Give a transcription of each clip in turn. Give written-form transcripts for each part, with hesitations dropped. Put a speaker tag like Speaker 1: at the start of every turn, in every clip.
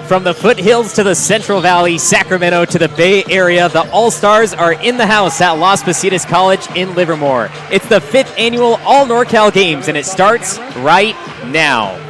Speaker 1: From the foothills to the Central Valley, Sacramento to the Bay Area, the All-Stars are in the house at Las Positas College in Livermore. It's the 5th Annual All NorCal Games, and it starts right now.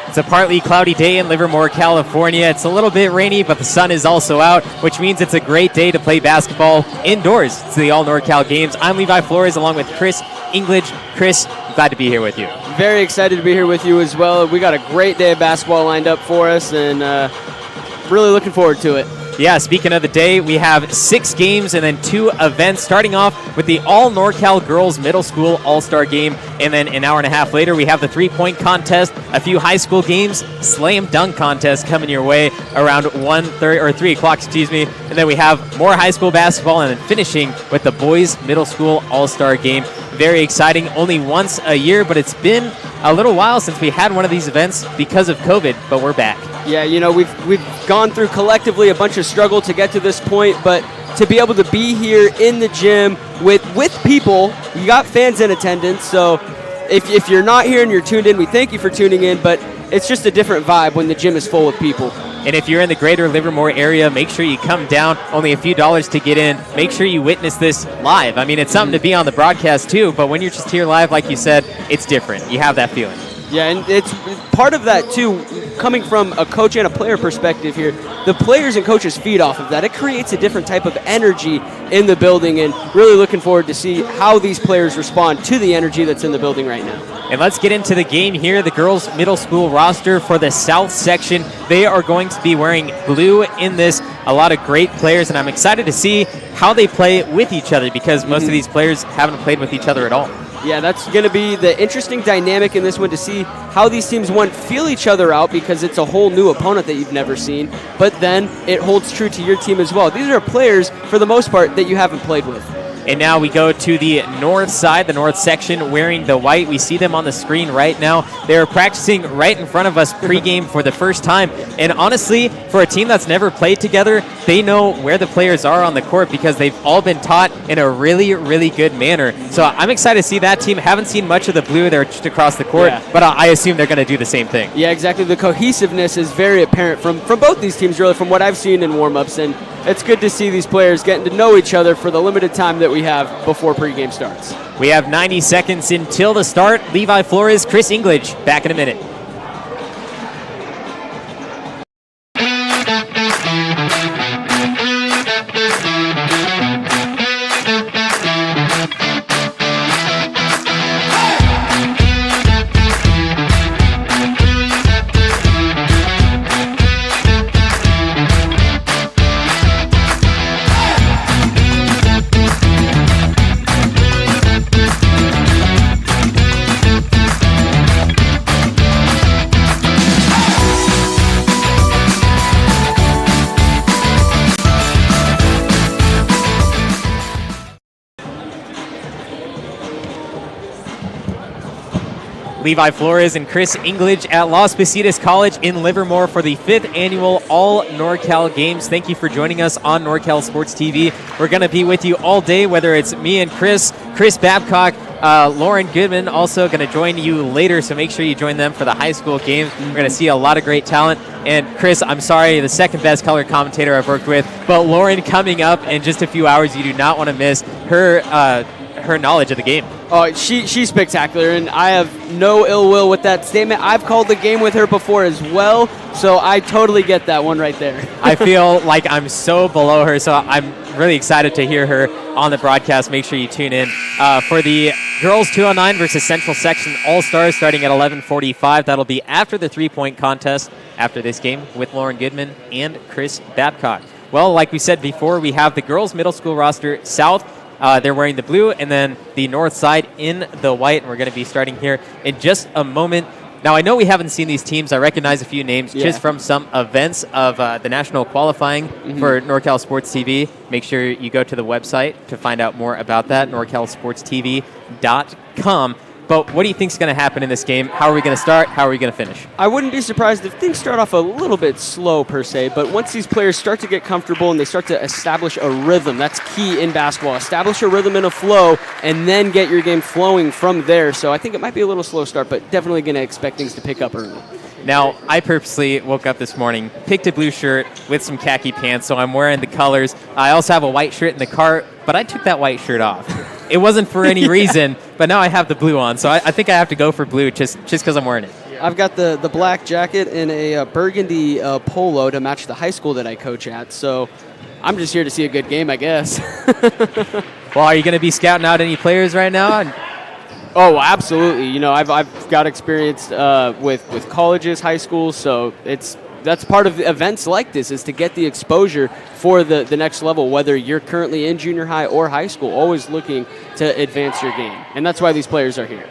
Speaker 1: It's a partly cloudy day in Livermore, California. It's a little bit rainy, but the sun is also out, which means it's a great day to play basketball indoors. It's the All NorCal Games. I'm Levi Flores along with Chris English. Chris, I'm glad to be here with you.
Speaker 2: Very excited to be here with you as well. We got a great day of basketball lined up for us, and really looking forward to it.
Speaker 1: Yeah, speaking of the day, we have 6 games and then 2 events, starting off with the All NorCal Girls Middle School All-Star Game, and then an hour and a half later, we have the 3-point contest, a few high school games, slam dunk contest coming your way around 3 o'clock, and then we have more high school basketball, and then finishing with the Boys Middle School All-Star Game. Very exciting, only once a year, but it's been a little while since we had one of these events because of COVID, but we're back.
Speaker 2: Yeah, you know, we've gone through collectively a bunch of struggle to get to this point, but to be able to be here in the gym with people, you got fans in attendance, so if you're not here and you're tuned in, we thank you for tuning in, but it's just a different vibe when the gym is full of people.
Speaker 1: And if you're in the greater Livermore area, make sure you come down. Only a few dollars to get in. Make sure you witness this live. I mean, it's something to be on the broadcast too, but when you're just here live, like you said, it's different. You have that feeling.
Speaker 2: Yeah, and it's part of that too, coming from a coach and a player perspective here. The players and coaches feed off of that. It creates a different type of energy in the building, and really looking forward to see how these players respond to the energy that's in the building right now.
Speaker 1: And let's get into the game here. The girls' middle school roster for the South section. They are going to be wearing blue in this. A lot of great players, and I'm excited to see how they play with each other because most of these players haven't played with each other at all.
Speaker 2: Yeah, that's going to be the interesting dynamic in this one, to see how these teams, one, feel each other out because it's a whole new opponent that you've never seen, but then it holds true to your team as well. These are players, for the most part, that you haven't played with.
Speaker 1: And now we go to the north side, the north section, wearing the white. We see them on the screen right now. They're practicing right in front of us pregame for the first time. And honestly, for a team that's never played together, they know where the players are on the court because they've all been taught in a really, really good manner. So I'm excited to see that team. Haven't seen much of the blue. They're just across the court, but I assume they're going to do the same thing.
Speaker 2: Yeah, exactly. The cohesiveness is very apparent from both these teams, really, from what I've seen in warm-ups. And it's good to see these players getting to know each other for the limited time that we have before pregame starts.
Speaker 1: We have 90 seconds until the start. Levi Flores, Chris English, back in a minute. Levi Flores and Chris English at Las Positas College in Livermore for the 5th Annual All NorCal Games. Thank you for joining us on NorCal Sports TV. We're going to be with you all day, whether it's me and Chris Babcock, Lauren Goodman also going to join you later, so make sure you join them for the high school games. We're going to see a lot of great talent. And Chris, I'm sorry, the second best color commentator I've worked with, but Lauren coming up in just a few hours, you do not want to miss her her knowledge of the game.
Speaker 2: Oh, she's spectacular, and I have no ill will with that statement. I've called the game with her before as well, so I totally get that one right there.
Speaker 1: I feel like I'm so below her, so I'm really excited to hear her on the broadcast. Make sure you tune in for the girls 209 versus Central Section All-Stars starting at 11:45. That'll be after the three-point contest after this game with Lauren Goodman and Chris Babcock. Well, like we said before, we have the girls middle school roster South. They're wearing the blue, and then the north side in the white. And we're going to be starting here in just a moment. Now, I know we haven't seen these teams. I recognize a few names just from some events of the national qualifying for NorCal Sports TV. Make sure you go to the website to find out more about that, norcalsportstv.com. But what do you think is going to happen in this game? How are we going to start? How are we going to finish?
Speaker 2: I wouldn't be surprised if things start off a little bit slow per se, but once these players start to get comfortable and they start to establish a rhythm, that's key in basketball. Establish a rhythm and a flow, and then get your game flowing from there. So I think it might be a little slow start, but definitely going to expect things to pick up early.
Speaker 1: Now, I purposely woke up this morning, picked a blue shirt with some khaki pants, so I'm wearing the colors. I also have a white shirt in the car, but I took that white shirt off. It wasn't for any reason, but now I have the blue on, so I think I have to go for blue just because I'm wearing it.
Speaker 2: I've got the black jacket and a burgundy polo to match the high school that I coach at, so I'm just here to see a good game, I guess.
Speaker 1: Well, are you going to be scouting out any players right now?
Speaker 2: Oh, absolutely. You know, I've got experience with colleges, high schools, so that's part of events like this is to get the exposure for the next level, whether you're currently in junior high or high school, always looking to advance your game. And that's why these players are here.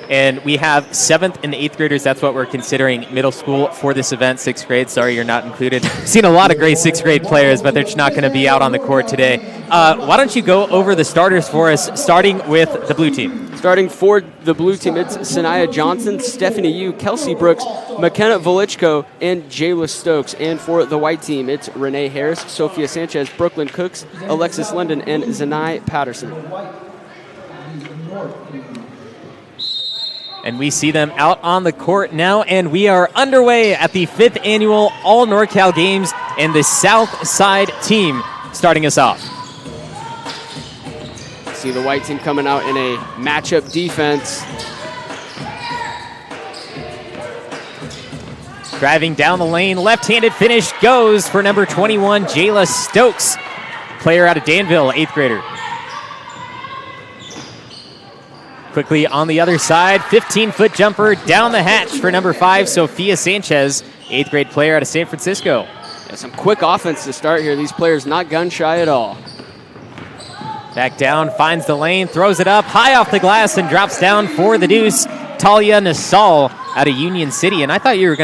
Speaker 1: And we have 7th and 8th graders. That's what we're considering middle school for this event. 6th grade, sorry, you're not included. Seen a lot of great 6th grade players, but they're just not going to be out on the court today. Why don't you go over the starters for us, starting with the blue team?
Speaker 2: Starting for the blue team, it's Sanaya Johnson, Stephanie Yu, Kelsey Brooks, McKenna Velichko, and Jayla Stokes. And for the white team, it's Renee Harris, Sophia Sanchez, Brooklyn Cooks, Alexis London, and Zanai Patterson.
Speaker 1: And we see them out on the court now, and we are underway at the 5th Annual All NorCal Games, and the South Side team starting us off.
Speaker 2: See the white team coming out in a matchup defense.
Speaker 1: Driving down the lane, left-handed finish goes for number 21, Jayla Stokes, player out of Danville, 8th grader. Quickly on the other side, 15-foot jumper down the hatch for number 5, Sophia Sanchez, 8th grade player out of San Francisco.
Speaker 2: Yeah, some quick offense to start here. These players not gun shy at all.
Speaker 1: Back down, finds the lane, throws it up, high off the glass, and drops down for the deuce. Talia Nasal out of Union City, and I thought you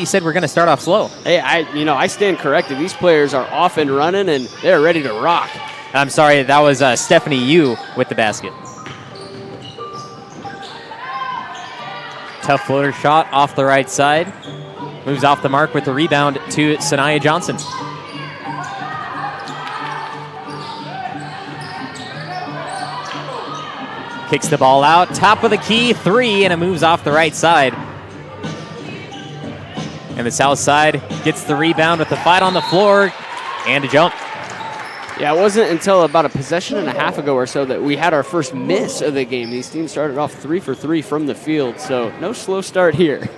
Speaker 1: said we're gonna start off slow.
Speaker 2: Hey, I stand corrected. These players are off and running, and they're ready to rock.
Speaker 1: I'm sorry, that was Stephanie Yu with the basket. Tough floater shot off the right side. Moves off the mark with the rebound to Sanaya Johnson. Kicks the ball out, top of the key, 3, and it moves off the right side. And the south side gets the rebound with the fight on the floor and a jump.
Speaker 2: Yeah, it wasn't until about a possession and a half ago or so that we had our first miss of the game. These teams started off 3 for 3 from the field, so no slow start here.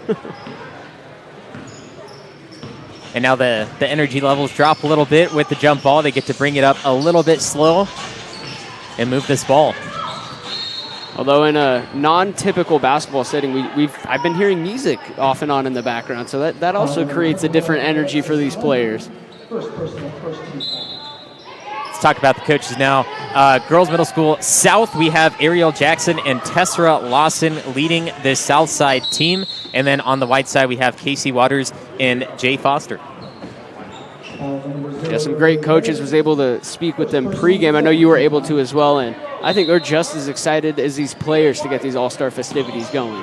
Speaker 1: And now the energy levels drop a little bit with the jump ball. They get to bring it up a little bit slow and move this ball.
Speaker 2: Although in a non-typical basketball setting, I've been hearing music off and on in the background, so that also creates a different energy for these players.
Speaker 1: Let's talk about the coaches now. Girls Middle School South, we have Ariel Jackson and Tessera Lawson leading this South Side team. And then on the white side, we have Casey Waters and Jay Foster.
Speaker 2: Yeah, some great coaches. Was able to speak with them pregame. I know you were able to as well, and I think they're just as excited as these players to get these all-star festivities going.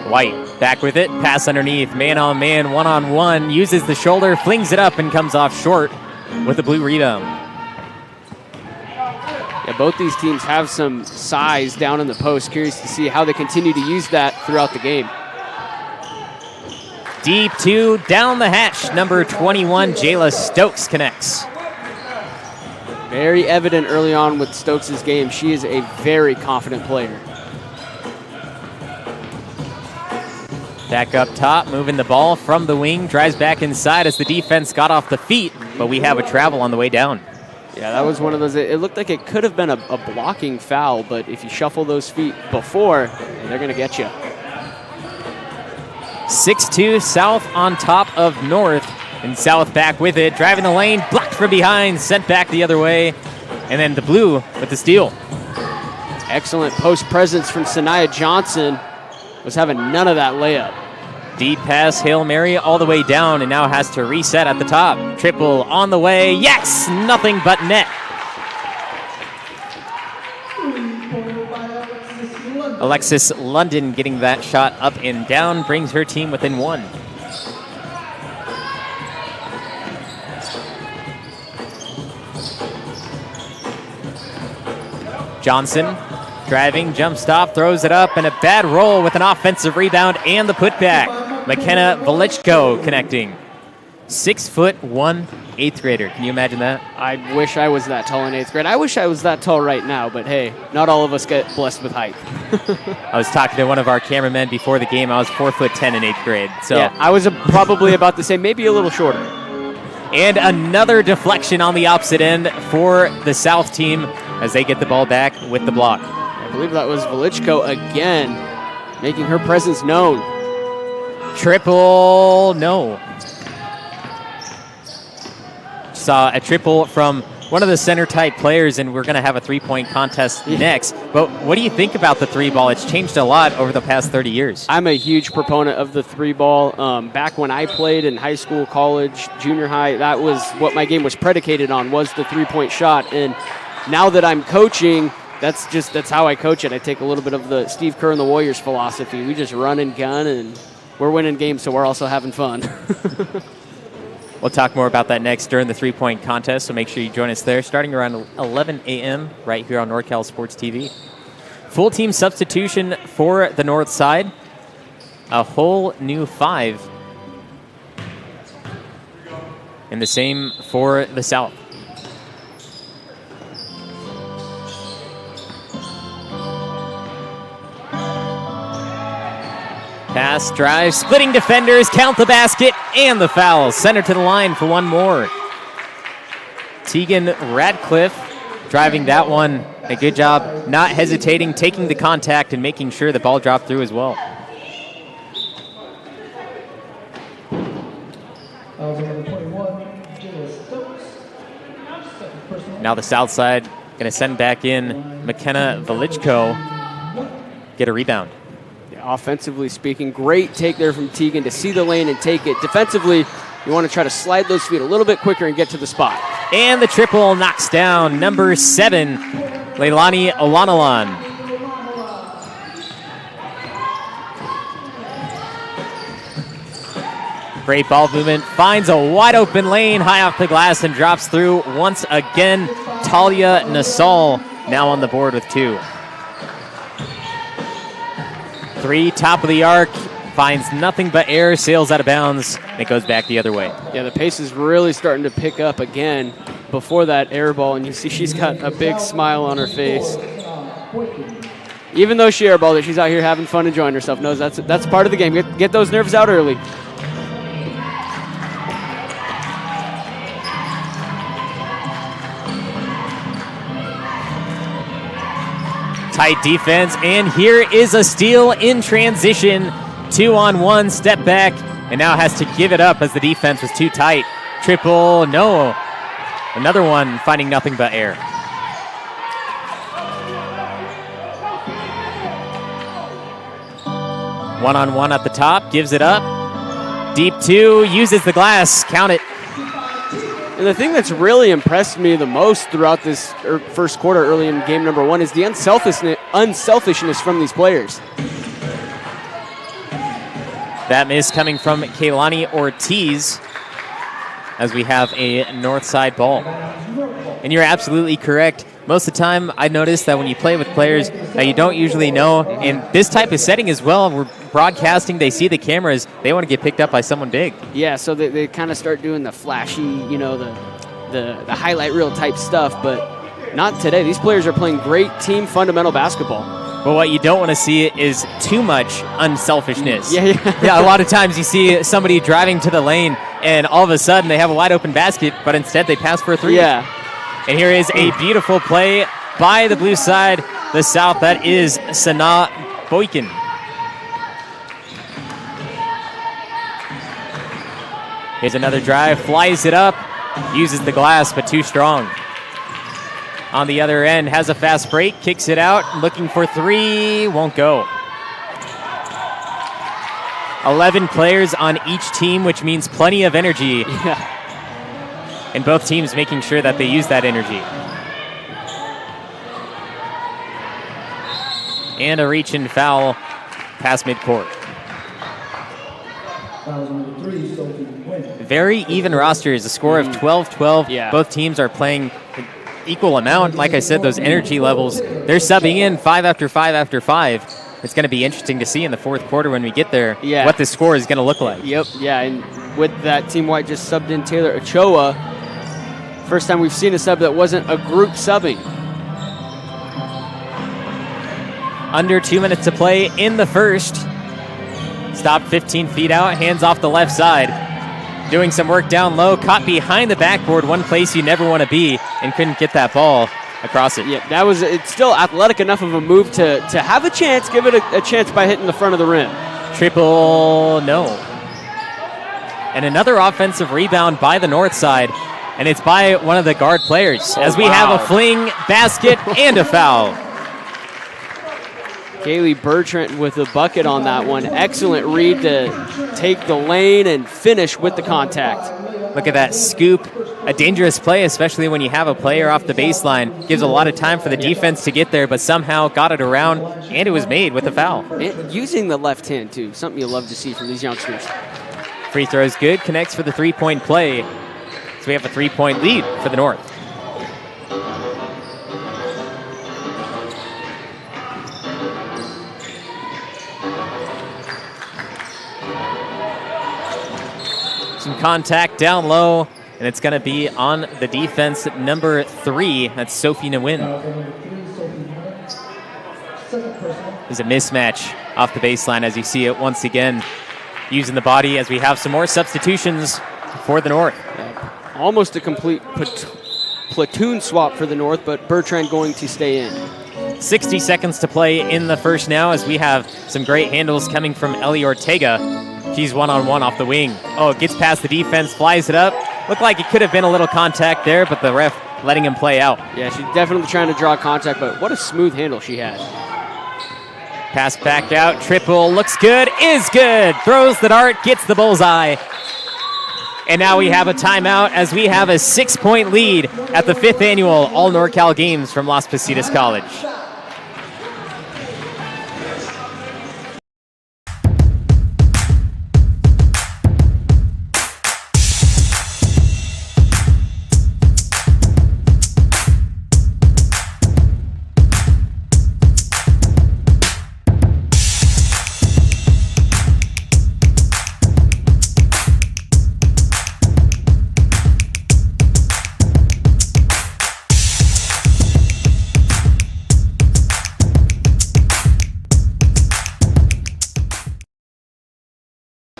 Speaker 1: White back with it, pass underneath, man-on-man, one-on-one, uses the shoulder, flings it up, and comes off short with the blue rebound.
Speaker 2: Yeah, both these teams have some size down in the post. Curious to see how they continue to use that throughout the game.
Speaker 1: Deep 2, down the hatch, number 21, Jayla Stokes connects.
Speaker 2: Very evident early on with Stokes' game. She is a very confident player.
Speaker 1: Back up top, moving the ball from the wing, drives back inside as the defense got off the feet, but we have a travel on the way down.
Speaker 2: Yeah, that was one of those. It looked like it could have been a blocking foul, but if you shuffle those feet before, they're going to get you.
Speaker 1: 6-2 South on top of North, and South back with it, driving the lane, blocked from behind, sent back the other way, and then the blue with the steal.
Speaker 2: Excellent post presence from Sanaya Johnson. Was having none of that layup.
Speaker 1: Deep pass, Hail Mary all the way down, and now has to reset at the top. Triple on the way. Yes! Nothing but net. Alexis London getting that shot up and down, brings her team within one. Johnson driving, jump stop, throws it up, and a bad roll with an offensive rebound and the putback. McKenna Velichko connecting. 6'1", 8th grader. Can you imagine that?
Speaker 2: I wish I was that tall in 8th grade. I wish I was that tall right now, but hey, not all of us get blessed with height.
Speaker 1: I was talking to one of our cameramen before the game. I was 4'10" in 8th grade. So
Speaker 2: yeah, I was probably about the same, maybe a little shorter.
Speaker 1: And another deflection on the opposite end for the South team as they get the ball back with the block.
Speaker 2: I believe that was Velichko again, making her presence known.
Speaker 1: Triple, no. Saw a triple from one of the center-type players, and we're going to have a three-point contest next. But what do you think about the three ball? It's changed a lot over the past 30 years.
Speaker 2: I'm a huge proponent of the three ball. Back when I played in high school, college, junior high, that was what my game was predicated on, was the three-point shot. And now that I'm coaching, that's how I coach it. I take a little bit of the Steve Kerr and the Warriors philosophy. We just run and gun, and we're winning games, so we're also having fun.
Speaker 1: We'll talk more about that next during the three-point contest, so make sure you join us there, starting around 11 a.m. right here on NorCal Sports TV. Full team substitution for the north side. A whole new 5. And the same for the south. Pass, drive, splitting defenders, count the basket, and the foul. Send her to the line for one more. Tegan Radcliffe driving that one. A good job, not hesitating, taking the contact, and making sure the ball dropped through as well. Now the south side going to send back in McKenna Velichko. Get a rebound.
Speaker 2: Offensively speaking, great take there from Tegan to see the lane and take it. Defensively, you want to try to slide those feet a little bit quicker and get to the spot.
Speaker 1: And the triple knocks down number 7, Leilani Olanalan. Great ball movement, finds a wide open lane high off the glass and drops through once again. Talia Nasal now on the board with 2. 3, top of the arc, finds nothing but air, sails out of bounds, and it goes back the other way.
Speaker 2: Yeah, the pace is really starting to pick up again before that air ball, and you see she's got a big smile on her face. Even though she airballed it, she's out here having fun, enjoying herself. Knows that's part of the game. Get those nerves out early.
Speaker 1: Tight defense, and here is a steal in transition. 2-on-1, step back, and now has to give it up as the defense was too tight. Triple, no. Another one, finding nothing but air. One-on-one at the top, gives it up. Deep 2, uses the glass, count it.
Speaker 2: And the thing that's really impressed me the most throughout this first quarter, early in game number 1, is the unselfishness from these players.
Speaker 1: That miss coming from Kaylani Ortiz as we have a north side ball. And you're absolutely correct. Most of the time, I notice that when you play with players that you don't usually know, in this type of setting as well, we're broadcasting, they see the cameras, they want to get picked up by someone big.
Speaker 2: Yeah, so they kind of start doing the flashy, the the highlight reel type stuff, but not today. These players are playing great team fundamental basketball.
Speaker 1: But what you don't want to see is too much unselfishness.
Speaker 2: Yeah.
Speaker 1: A lot of times you see somebody driving to the lane, and all of a sudden they have a wide open basket, but instead they pass for a three.
Speaker 2: Yeah.
Speaker 1: And here is a beautiful play by the blue side, the South. That is Sana Boykin. Here's another drive, flies it up, uses the glass, but too strong. On the other end, has a fast break, kicks it out, looking for three, won't go. 11 players on each team, which means plenty of energy.
Speaker 2: Yeah.
Speaker 1: And both teams making sure that they use that energy. And a reach and foul past midcourt. Very even rosters, a score of 12-12.
Speaker 2: Yeah.
Speaker 1: Both teams are playing equal amount. Like I said, those energy levels, they're subbing in 5 after 5 after 5. It's going to be interesting to see in the fourth quarter when we get there what the score is going to look like.
Speaker 2: Yep, yeah, and with that, Team White just subbed in Taylor Ochoa. First time we've seen a sub that wasn't a group subbing.
Speaker 1: Under 2 minutes to play in the first. Stopped 15 feet out, hands off the left side. Doing some work down low, caught behind the backboard, one place you never want to be, and couldn't get that ball across it.
Speaker 2: Yeah, it's still athletic enough of a move to have a chance, give it a chance by hitting the front of the rim.
Speaker 1: Triple, no. And another offensive rebound by the north side, and it's by one of the guard players, as we have a fling, basket, and a foul.
Speaker 2: Kaylee Bertrand with the bucket on that one. Excellent read to take the lane and finish with the contact.
Speaker 1: Look at that scoop. A dangerous play, especially when you have a player off the baseline. Gives a lot of time for the defense to get there, but somehow got it around, and it was made with a foul.
Speaker 2: And using the left hand, too. Something you love to see from these youngsters.
Speaker 1: Free throw is good. Connects for the three-point play. So we have a 3-point lead for the North. Some contact down low, and it's going to be on the defense at number 3. That's Sophie Nguyen. There's a mismatch off the baseline as you see it once again. Using the body as we have some more substitutions for the North.
Speaker 2: Almost a complete platoon swap for the North, but Bertrand going to stay in.
Speaker 1: 60 seconds to play in the first now as we have some great handles coming from Ellie Ortega. She's one-on-one off the wing. Oh, it gets past the defense, flies it up. Looked like it could have been a little contact there, but the ref letting him play out.
Speaker 2: Yeah, she's definitely trying to draw contact, but what a smooth handle she had.
Speaker 1: Pass back out, triple, looks good, is good. Throws the dart, gets the bullseye. And now we have a timeout as we have a 6-point lead at the 5th Annual All NorCal Games from Las Positas College.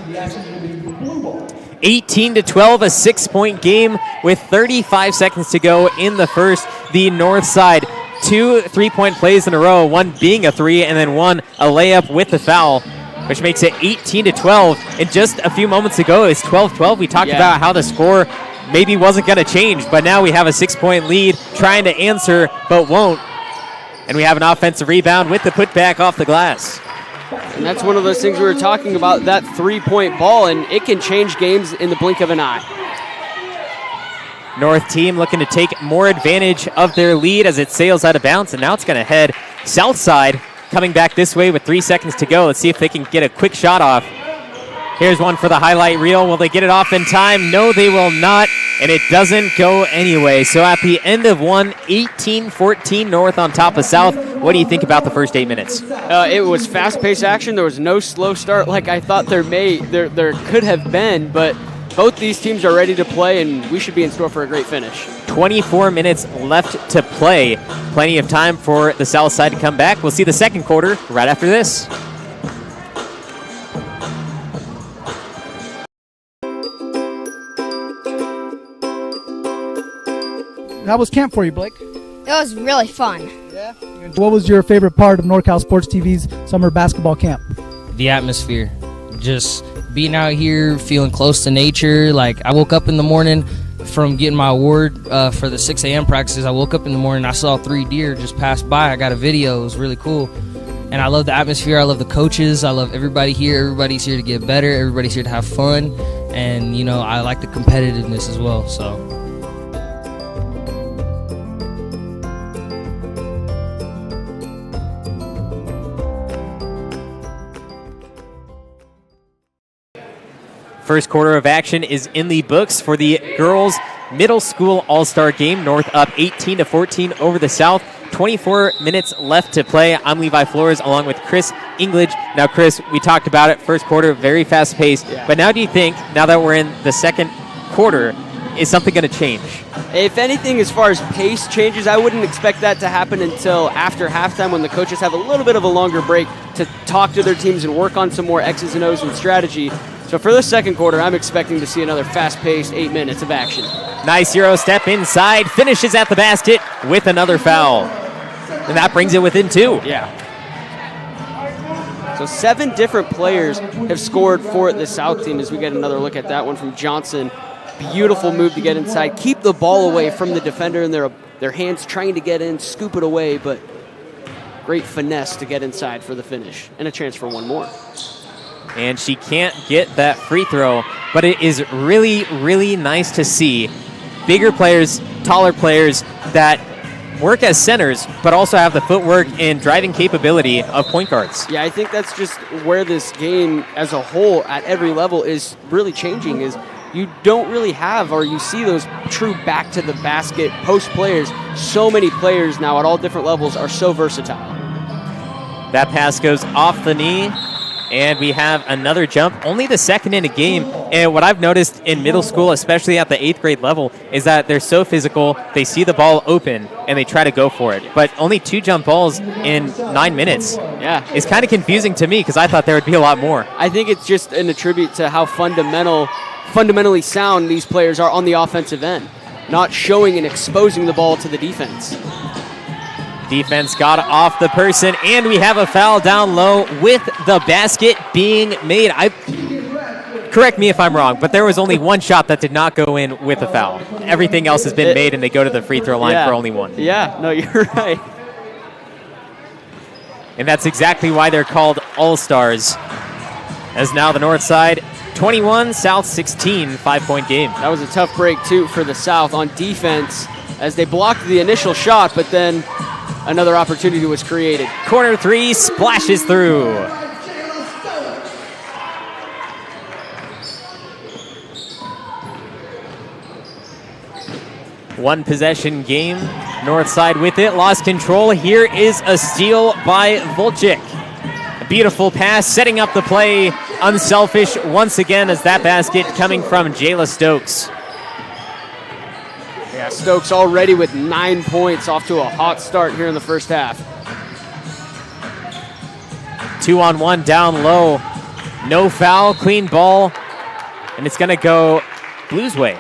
Speaker 3: The action will be the blue ball.
Speaker 1: 18-12, a 6-point game with 35 seconds to go in the first. The north side, 2 3-point plays in a row, one being a 3 and then one a layup with the foul, which makes it 18-12. And just a few moments ago, it's 12-12. We talked about how the score maybe wasn't going to change, but now we have a 6-point lead, trying to answer, but won't. And we have an offensive rebound with the putback off the glass.
Speaker 2: And that's one of those things we were talking about, that 3-point ball, and it can change games in the blink of an eye.
Speaker 1: North team looking to take more advantage of their lead as it sails out of bounds, and now it's going to head south side, coming back this way with 3 seconds to go. Let's see if they can get a quick shot off. Here's one for the highlight reel. Will they get it off in time? No, they will not, and it doesn't go anyway. So at the end of one, 18-14 North on top of South. What do you think about the first 8 minutes?
Speaker 2: It was fast-paced action. There was no slow start like I thought there could have been, but both these teams are ready to play, and we should be in store for a great finish.
Speaker 1: 24 minutes left to play. Plenty of time for the South Side to come back. We'll see the second quarter right after this.
Speaker 4: How was camp for you, Blake?
Speaker 5: It was really fun.
Speaker 4: Yeah. What was your favorite part of NorCal Sports TV's summer basketball camp?
Speaker 6: The atmosphere. Just being out here, feeling close to nature. Like, I woke up in the morning from getting my award for the 6 a.m. practices. I woke up in the morning, I saw 3 deer just pass by. I got a video. It was really cool. And I love the atmosphere. I love the coaches. I love everybody here. Everybody's here to get better. Everybody's here to have fun. And, you know, I like the competitiveness as well, so.
Speaker 1: First quarter of action is in the books for the girls' middle school all-star game. North up 18-14 over the South. 24 minutes left to play. I'm Levi Flores along with Chris English. Now, Chris, we talked about it. First quarter, very fast-paced.
Speaker 2: Yeah.
Speaker 1: But now do you think, now that we're in the second quarter, is something going to change?
Speaker 2: If anything, as far as pace changes, I wouldn't expect that to happen until after halftime when the coaches have a little bit of a longer break to talk to their teams and work on some more X's and O's and strategy. So for the second quarter, I'm expecting to see another fast-paced 8 minutes of action.
Speaker 1: Nice Euro step inside, finishes at the basket with another foul. And that brings it within 2.
Speaker 2: Yeah. So 7 different players have scored for the South team as we get another look at that one from Johnson. Beautiful move to get inside. Keep the ball away from the defender and their hands trying to get in, scoop it away, but great finesse to get inside for the finish. And a chance for one more.
Speaker 1: And she can't get that free throw, but it is really, really nice to see bigger players, taller players that work as centers, but also have the footwork and driving capability of point guards.
Speaker 2: Yeah, I think that's just where this game as a whole at every level is really changing, is you don't really have, or you see those true back to the basket post players. So many players now at all different levels are so versatile.
Speaker 1: That pass goes off the knee. And we have another jump, only the second in a game. And what I've noticed in middle school, especially at the 8th grade level, is that they're so physical, they see the ball open, and they try to go for it. But only 2 jump balls in 9 minutes.
Speaker 2: Yeah.
Speaker 1: It's kind of confusing to me because I thought there would be a lot more.
Speaker 2: I think it's just an attribute to how fundamentally sound these players are on the offensive end, not showing and exposing the ball to the defense.
Speaker 1: Defense got off the person, and we have a foul down low with the basket being made. Correct me if I'm wrong, but there was only one shot that did not go in with a foul. Everything else has been made, and they go to the free throw line for only one.
Speaker 2: Yeah, no, you're right.
Speaker 1: And that's exactly why they're called All-Stars. As now the North Side 21, South 16, 5-point game.
Speaker 2: That was a tough break, too, for the South on defense as they blocked the initial shot, but then another opportunity was created.
Speaker 1: Corner 3 splashes through. One possession game. Northside with it. Lost control. Here is a steal by Volchik. A beautiful pass, setting up the play. Unselfish once again as that basket coming from Jayla Stokes.
Speaker 2: Yeah, Stokes already with 9 points, off to a hot start here in the first half.
Speaker 1: 2-on-1 down low. No foul, clean ball. And it's going to go Blues way.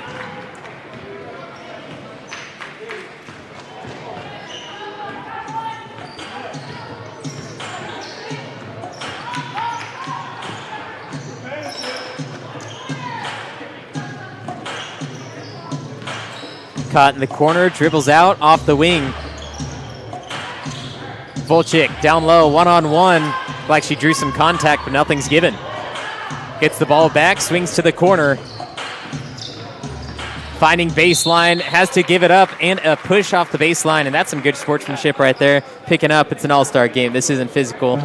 Speaker 1: Caught in the corner, dribbles out, off the wing. Volchik down low, one-on-one. Like she drew some contact, but nothing's given. Gets the ball back, swings to the corner. Finding baseline, has to give it up, and a push off the baseline, and that's some good sportsmanship right there. Picking up, it's an all-star game. This isn't physical.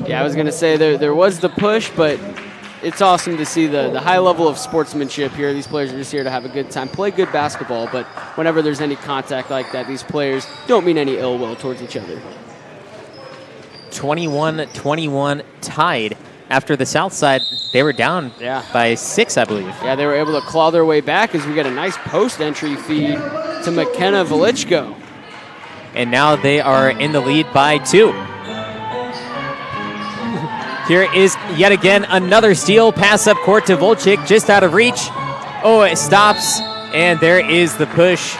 Speaker 2: Yeah, I was going to say there was the push, but it's awesome to see the high level of sportsmanship here. These players are just here to have a good time, play good basketball, but whenever there's any contact like that, these players don't mean any ill will towards each other.
Speaker 1: 21-21 tied after the south side, they were down by 6, I believe.
Speaker 2: Yeah, they were able to claw their way back as we get a nice post entry feed to McKenna Velichko.
Speaker 1: And now they are in the lead by 2. Here is yet again another steal. Pass up court to Volchik, just out of reach. Oh, it stops, and there is the push.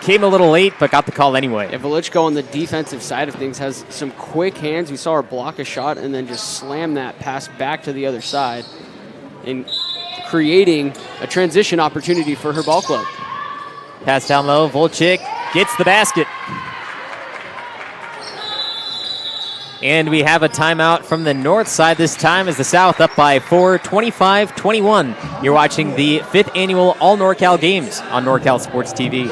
Speaker 1: Came a little late, but got the call anyway.
Speaker 2: Yeah, Velichko on the defensive side of things has some quick hands. We saw her block a shot and then just slam that pass back to the other side and creating a transition opportunity for her ball club.
Speaker 1: Pass down low, Volchik gets the basket. And we have a timeout from the north side this time as the south up by 4, 25-21. You're watching the 5th annual All NorCal Games on NorCal Sports TV.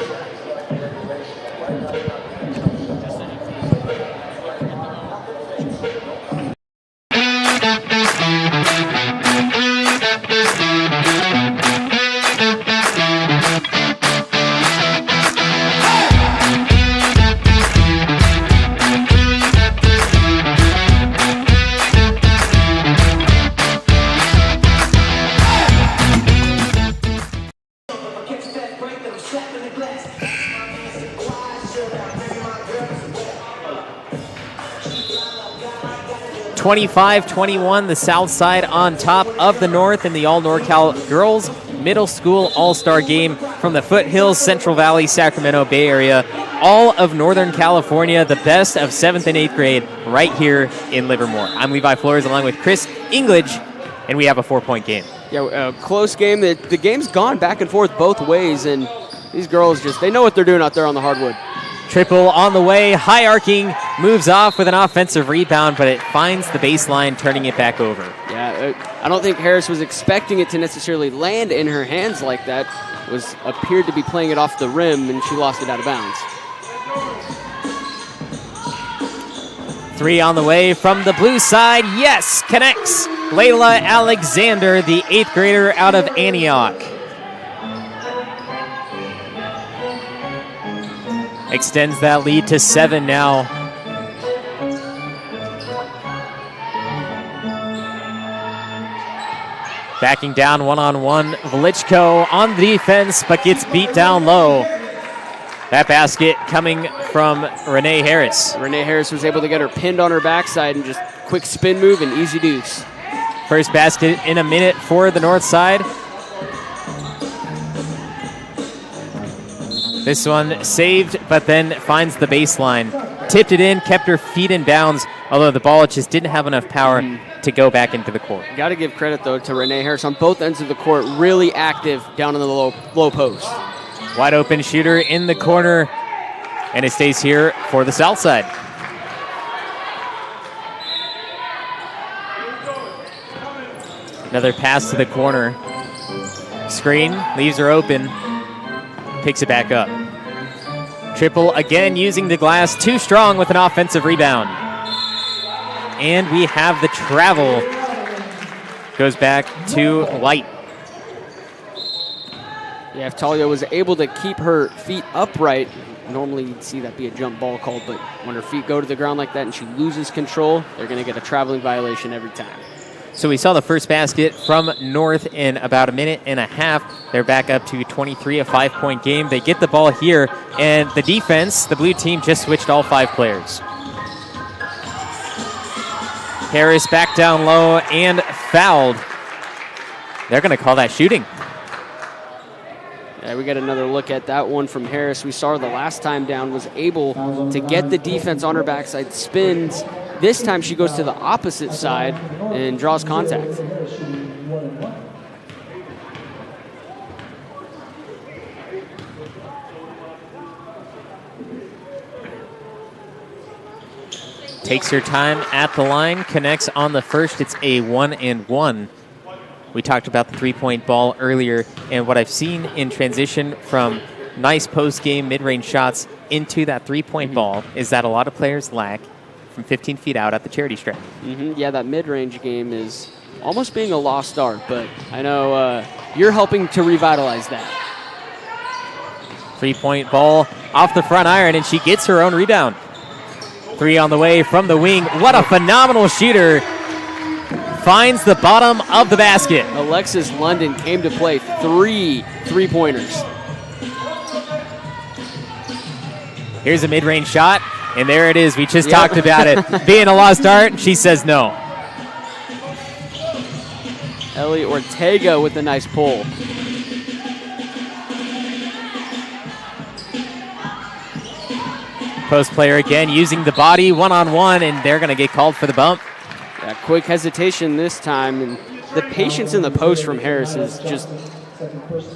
Speaker 1: (25-21), the south side on top of the north in the All NorCal Girls Middle School All-Star Game from the foothills, Central Valley, Sacramento Bay Area, all of Northern California, the best of 7th and 8th grade right here in Livermore. I'm Levi Flores along with Chris Englage, and we have a 4-point game.
Speaker 2: Yeah, a close game. The game's gone back and forth both ways, and these girls they know what they're doing out there on the hardwood.
Speaker 1: Triple on the way, high arcing, moves off with an offensive rebound, but it finds the baseline, turning it back over.
Speaker 2: Yeah, I don't think Harris was expecting it to necessarily land in her hands like that. Appeared to be playing it off the rim, and she lost it out of bounds.
Speaker 1: 3 on the way from the blue side. Yes, connects. Layla Alexander, the 8th grader out of Antioch. Extends that lead to 7 now. Backing down one-on-one, Velichko on the defense, but gets beat down low. That basket coming from Renee Harris.
Speaker 2: Renee Harris was able to get her pinned on her backside and just quick spin move and easy deuce.
Speaker 1: First basket in a minute for the north side. This one saved, but then finds the baseline. Tipped it in, kept her feet in bounds, although the ball just didn't have enough power to go back into the court.
Speaker 2: Got to give credit, though, to Renee Harris on both ends of the court, really active down in the low post.
Speaker 1: Wide open shooter in the corner, and it stays here for the south side. Another pass to the corner. Screen, leaves her open. Picks it back up. Triple again using the glass, too strong with an offensive rebound. And we have the travel. Goes back to White.
Speaker 2: Yeah, if Talia was able to keep her feet upright, normally you'd see that be a jump ball called, but when her feet go to the ground like that and she loses control, they're going to get a traveling violation every time.
Speaker 1: So we saw the first basket from North in about a minute and a half. They're back up to 23, a 5-point game. They get the ball here, and the defense, the blue team, just switched all 5 players. Harris back down low and fouled. They're going to call that shooting.
Speaker 2: Yeah, we got another look at that one from Harris. We saw her the last time down, was able to get the defense on her backside, spins. This time she goes to the opposite side and draws contact.
Speaker 1: Takes her time at the line, connects on the first. It's a 1-and-1. We talked about the three-point ball earlier, and what I've seen in transition from nice post-game mid-range shots into that three-point ball is that a lot of players lack from 15 feet out at the charity stripe.
Speaker 2: Yeah, that mid-range game is almost being a lost art, but I know you're helping to revitalize that.
Speaker 1: Three-point ball off the front iron, and she gets her own rebound. 3 on the way from the wing. What a phenomenal shooter finds the bottom of the basket.
Speaker 2: Alexis London came to play 3 3-pointers.
Speaker 1: Here's a mid-range shot, and there it is. We just talked about it being a lost art. She says no.
Speaker 2: Ellie Ortega with a nice pull.
Speaker 1: Post player again using the body one-on-one, and they're going to get called for the bump.
Speaker 2: Yeah, quick hesitation this time, and the patience in the post from Harris is just,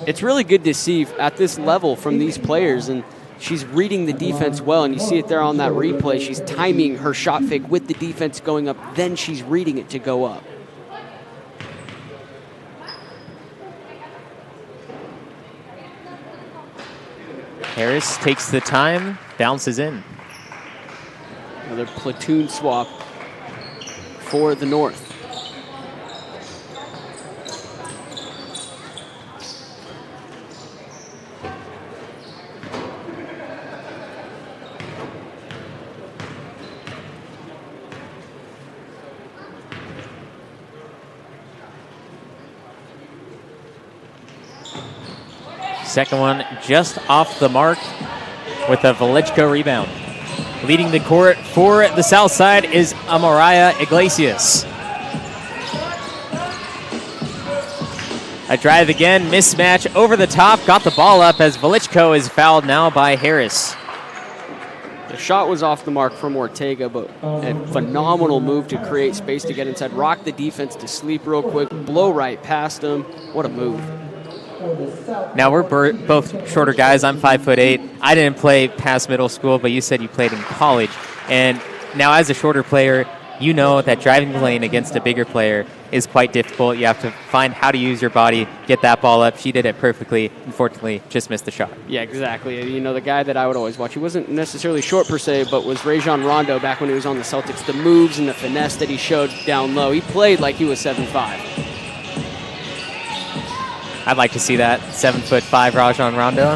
Speaker 2: it's really good to see at this level from these players, and she's reading the defense well, and you see it there on that replay. She's timing her shot fake with the defense going up, then she's reading it to go up.
Speaker 1: Harris takes the time, bounces in.
Speaker 2: Another platoon swap for the North.
Speaker 1: Second one just off the mark with a Velichko rebound. Leading the court for the south side is Amariah Iglesias. A drive again, mismatch over the top, got the ball up as Velichko is fouled now by Harris.
Speaker 2: The shot was off the mark from Ortega, but a phenomenal move to create space to get inside, rock the defense to sleep real quick, blow right past him. What a move.
Speaker 1: Now, we're both shorter guys. I'm 5'8". I didn't play past middle school, but you said you played in college. And now as a shorter player, you know that driving the lane against a bigger player is quite difficult. You have to find how to use your body, get that ball up. She did it perfectly. Unfortunately, just missed the shot.
Speaker 2: Yeah, exactly. You know, the guy that I would always watch, he wasn't necessarily short per se, but was Rajon Rondo back when he was on the Celtics. The moves and the finesse that he showed down low. He played like he was 7'5".
Speaker 1: I'd like to see that. 7'5" Rajon Rondo.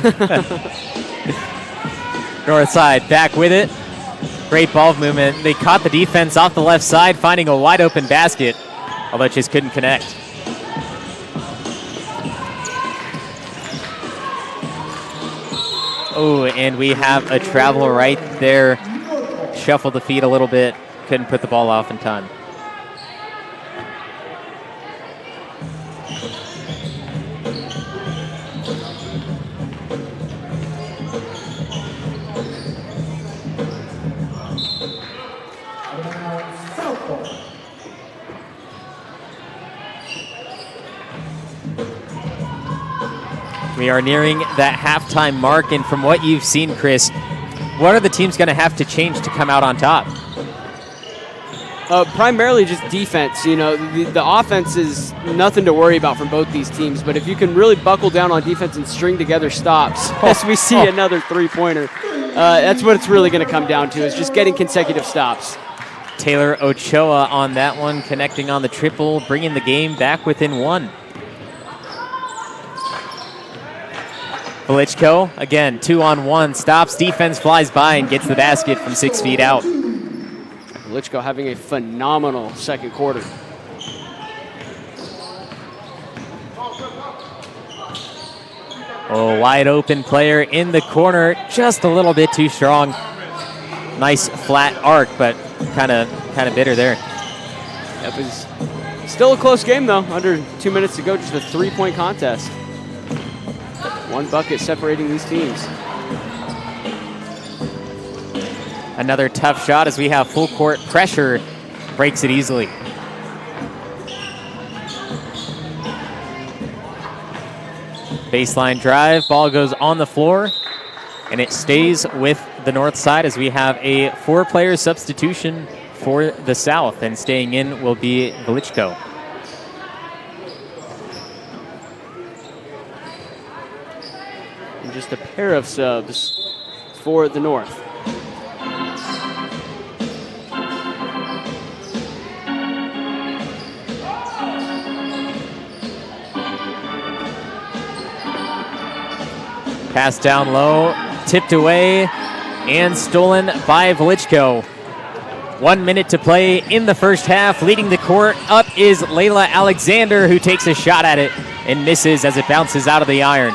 Speaker 1: North side back with it. Great ball movement. They caught the defense off the left side, finding a wide open basket, although it just couldn't connect. Oh, and we have a travel right there. Shuffled the feet a little bit. Couldn't put the ball off in time. We are nearing that halftime mark, and from what you've seen, Chris, what are the teams going to have to change to come out on top?
Speaker 2: Primarily just defense. You know, the offense is nothing to worry about from both these teams, but if you can really buckle down on defense and string together stops, as we see another three-pointer, that's what it's really going to come down to, is just getting consecutive stops.
Speaker 1: Taylor Ochoa on that one, connecting on the triple, bringing the game back within one. Velichko, again, 2-on-1, stops, defense flies by and gets the basket from 6 feet out.
Speaker 2: Velichko having a phenomenal second quarter.
Speaker 1: Oh, wide open player in the corner, just a little bit too strong. Nice flat arc, but kind of bitter there.
Speaker 2: It was still a close game though, under 2 minutes to go, just a 3-point contest. One bucket separating these teams.
Speaker 1: Another tough shot as we have full court pressure, breaks it easily. Baseline drive, ball goes on the floor, and it stays with the north side as we have a 4-player substitution for the south, and staying in will be Velichko.
Speaker 2: And just a pair of subs for the north.
Speaker 1: Pass down low, tipped away, and stolen by Velichko. 1 minute to play in the first half. Leading the court up is Layla Alexander, who takes a shot at it and misses as it bounces out of the iron.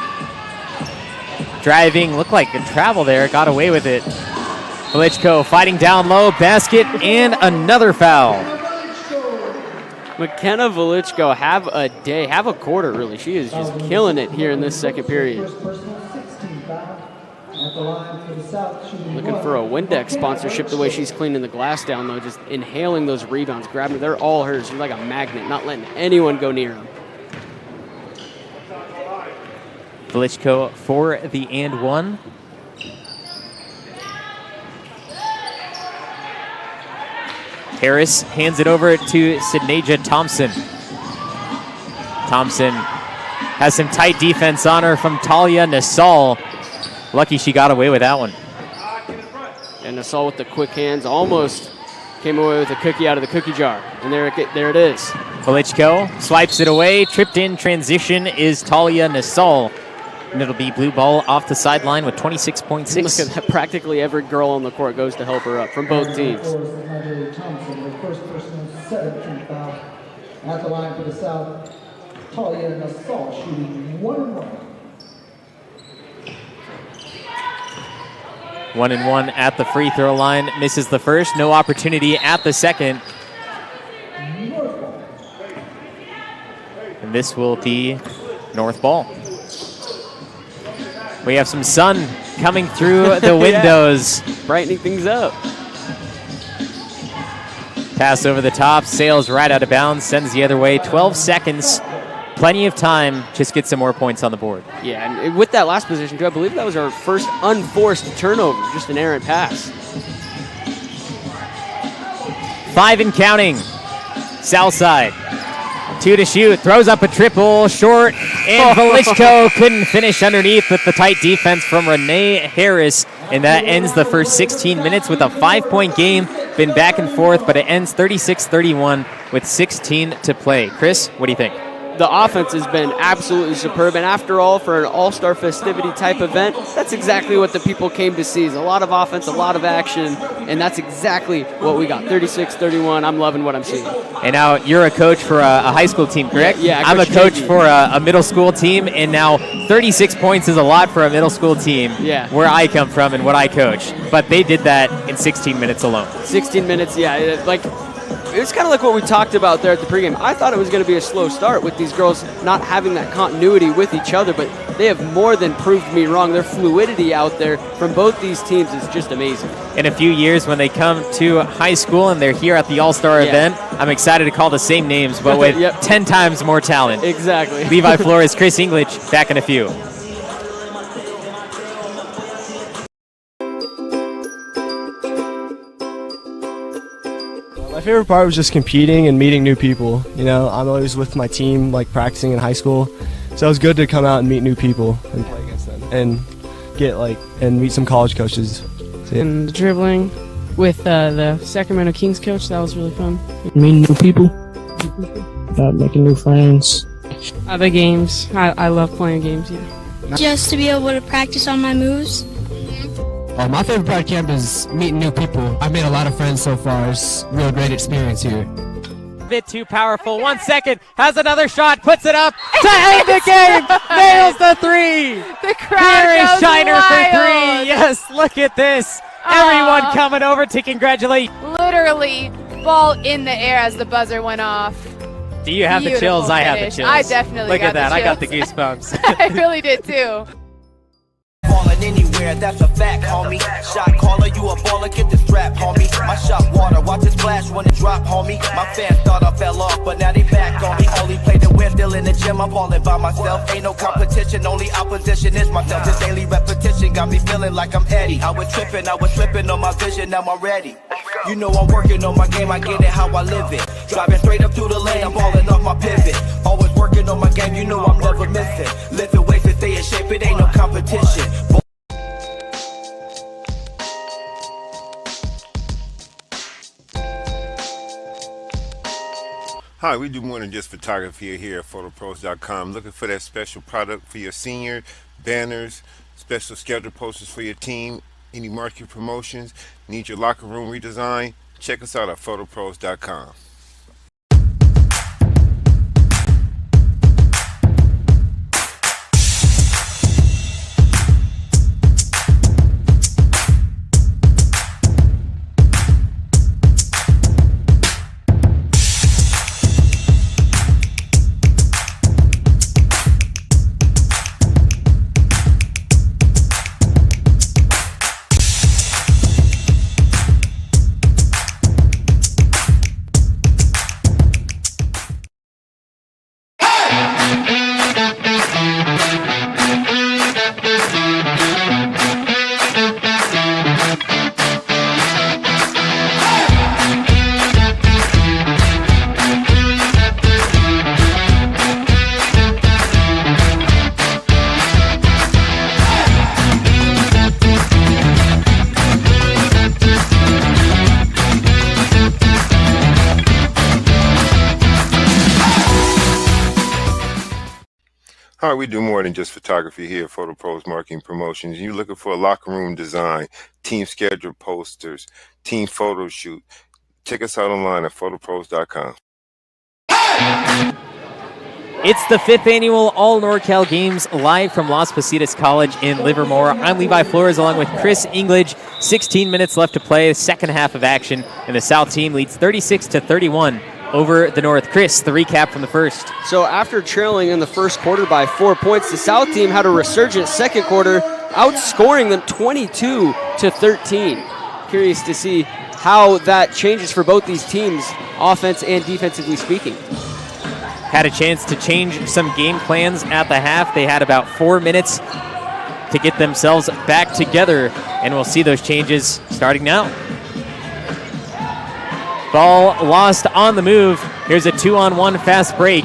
Speaker 1: Driving, looked like a travel there, got away with it. Velichko fighting down low, basket, and another foul.
Speaker 2: McKenna Velichko, have a day, have a quarter, really. She is just killing it here in this second period. Looking for a Windex sponsorship the way she's cleaning the glass down, though, just inhaling those rebounds, grabbing. They're all hers. She's like a magnet, not letting anyone go near them.
Speaker 1: Velichko for the and one. Harris hands it over to Sidneja Thompson. Thompson has some tight defense on her from Talia Nasal. Lucky she got away with that one.
Speaker 2: And Nasal with the quick hands almost came away with a cookie out of the cookie jar. And there it is.
Speaker 1: Velichko swipes it away. Tripped in transition is Talia Nasal. And it'll be blue ball off the sideline with 26.6.
Speaker 2: Look at that. Practically every girl on the court goes to help her up from both teams.
Speaker 3: At the line for the South, Talia Nasal shooting 1-1.
Speaker 1: 1-1 at the free throw line. Misses the first. No opportunity at the second. And this will be North ball. We have some sun coming through the windows.
Speaker 2: Brightening things up.
Speaker 1: Pass over the top, sails right out of bounds, sends the other way. 12 seconds, plenty of time. Just get some more points on the board.
Speaker 2: Yeah, and with that last position, too, I believe that was our first unforced turnover, just an errant pass.
Speaker 1: 5 and counting. South side. 2 to shoot, throws up a triple, short, and Velichko couldn't finish underneath with the tight defense from Renee Harris, and that ends the first 16 minutes with a 5-point game. Been back and forth, but it ends 36-31 with 16 to play. Chris, what do you think?
Speaker 2: The offense has been absolutely superb, and after all, for an all-star festivity type event, that's exactly what the people came to see. Is a lot of offense, a lot of action, and that's exactly what we got. 36-31, I'm loving what I'm seeing.
Speaker 1: And now you're a coach for a high school team, correct?
Speaker 2: Yeah,
Speaker 1: I'm a coach for a middle school team, and now 36 points is a lot for a middle school team where I come from and what I coach. But they did that in 16 minutes alone.
Speaker 2: 16 minutes, yeah, like... It's kind of like what we talked about there at the pregame. I thought it was going to be a slow start with these girls not having that continuity with each other, but they have more than proved me wrong. Their fluidity out there from both these teams is just amazing.
Speaker 1: In a few years, when they come to high school and they're here at the All-Star event, I'm excited to call the same names, but with 10 times more talent.
Speaker 2: Exactly.
Speaker 1: Levi Flores, Chris English, back in a few.
Speaker 7: My favorite part was just competing and meeting new people. You know, I'm always with my team, like practicing in high school, so it was good to come out and meet new people and play against them and and meet some college coaches.
Speaker 8: And the dribbling with the Sacramento Kings coach, that was really fun. Meeting new people, making new friends. The games, I love playing games. Yeah.
Speaker 5: Just to be able to practice on my moves.
Speaker 9: My favorite part of camp is meeting new people. I've made a lot of friends so far. It's a real great experience here.
Speaker 1: Bit too powerful. 1 second. Has another shot. Puts it up to end the game. Nails the three.
Speaker 10: The crowd
Speaker 1: Here is
Speaker 10: goes
Speaker 1: Shiner
Speaker 10: wild.
Speaker 1: for three. Yes, look at this. Everyone coming over to congratulate.
Speaker 10: Literally, ball in the air as the buzzer went off.
Speaker 1: Do you have the
Speaker 10: Beautiful
Speaker 1: chills? I have the
Speaker 10: finish.
Speaker 1: chills.
Speaker 10: I definitely
Speaker 1: look
Speaker 10: got
Speaker 1: at that.
Speaker 10: the
Speaker 1: I got the
Speaker 10: chills.
Speaker 1: goosebumps.
Speaker 10: I really did too.
Speaker 11: Falling anywhere, that's a fact, homie. Shot caller, you a baller, get the strap, homie. My shot water, watch it splash when it drop, homie. My fans thought I fell off, but now they back on me. Only play to win, still in the gym, I'm balling by myself. Ain't no competition, only opposition is myself. This daily repetition got me feeling like I'm Eddie. I was tripping on my vision, now I'm ready. You know I'm working on my game, I get it how I live it. Driving straight up through the lane, I'm balling off my pivot. Always working on my game, you know I'm never missing. Lifting weights to stay in shape, it ain't no competition.
Speaker 12: Hi, we do more than just photography here at photopros.com. Looking for that special product for your senior, banners, special schedule posters for your team, any market promotions, need your locker room redesigned, Check us out at photopros.com. All right, we do more than just photography here at Photo Pros Marketing Promotions. You're looking for a locker room design, team schedule posters, team photo shoot. Check us out online at photopros.com.
Speaker 1: It's the 5th annual All NorCal Games live from Las Positas College in Livermore. I'm Levi Flores along with Chris English. 16 minutes left to play, the second half of action, and the South team leads 36-31 over the North. Chris, the recap from the first.
Speaker 2: So after trailing in the first quarter by 4 points, the South team had a resurgent second quarter, outscoring them 22-13. Curious to see how that changes for both these teams, offense and defensively speaking.
Speaker 1: Had a chance to change some game plans at the half. They had about 4 minutes to get themselves back together, and we'll see those changes starting now. Ball lost on the move. Here's a 2-on-1 fast break.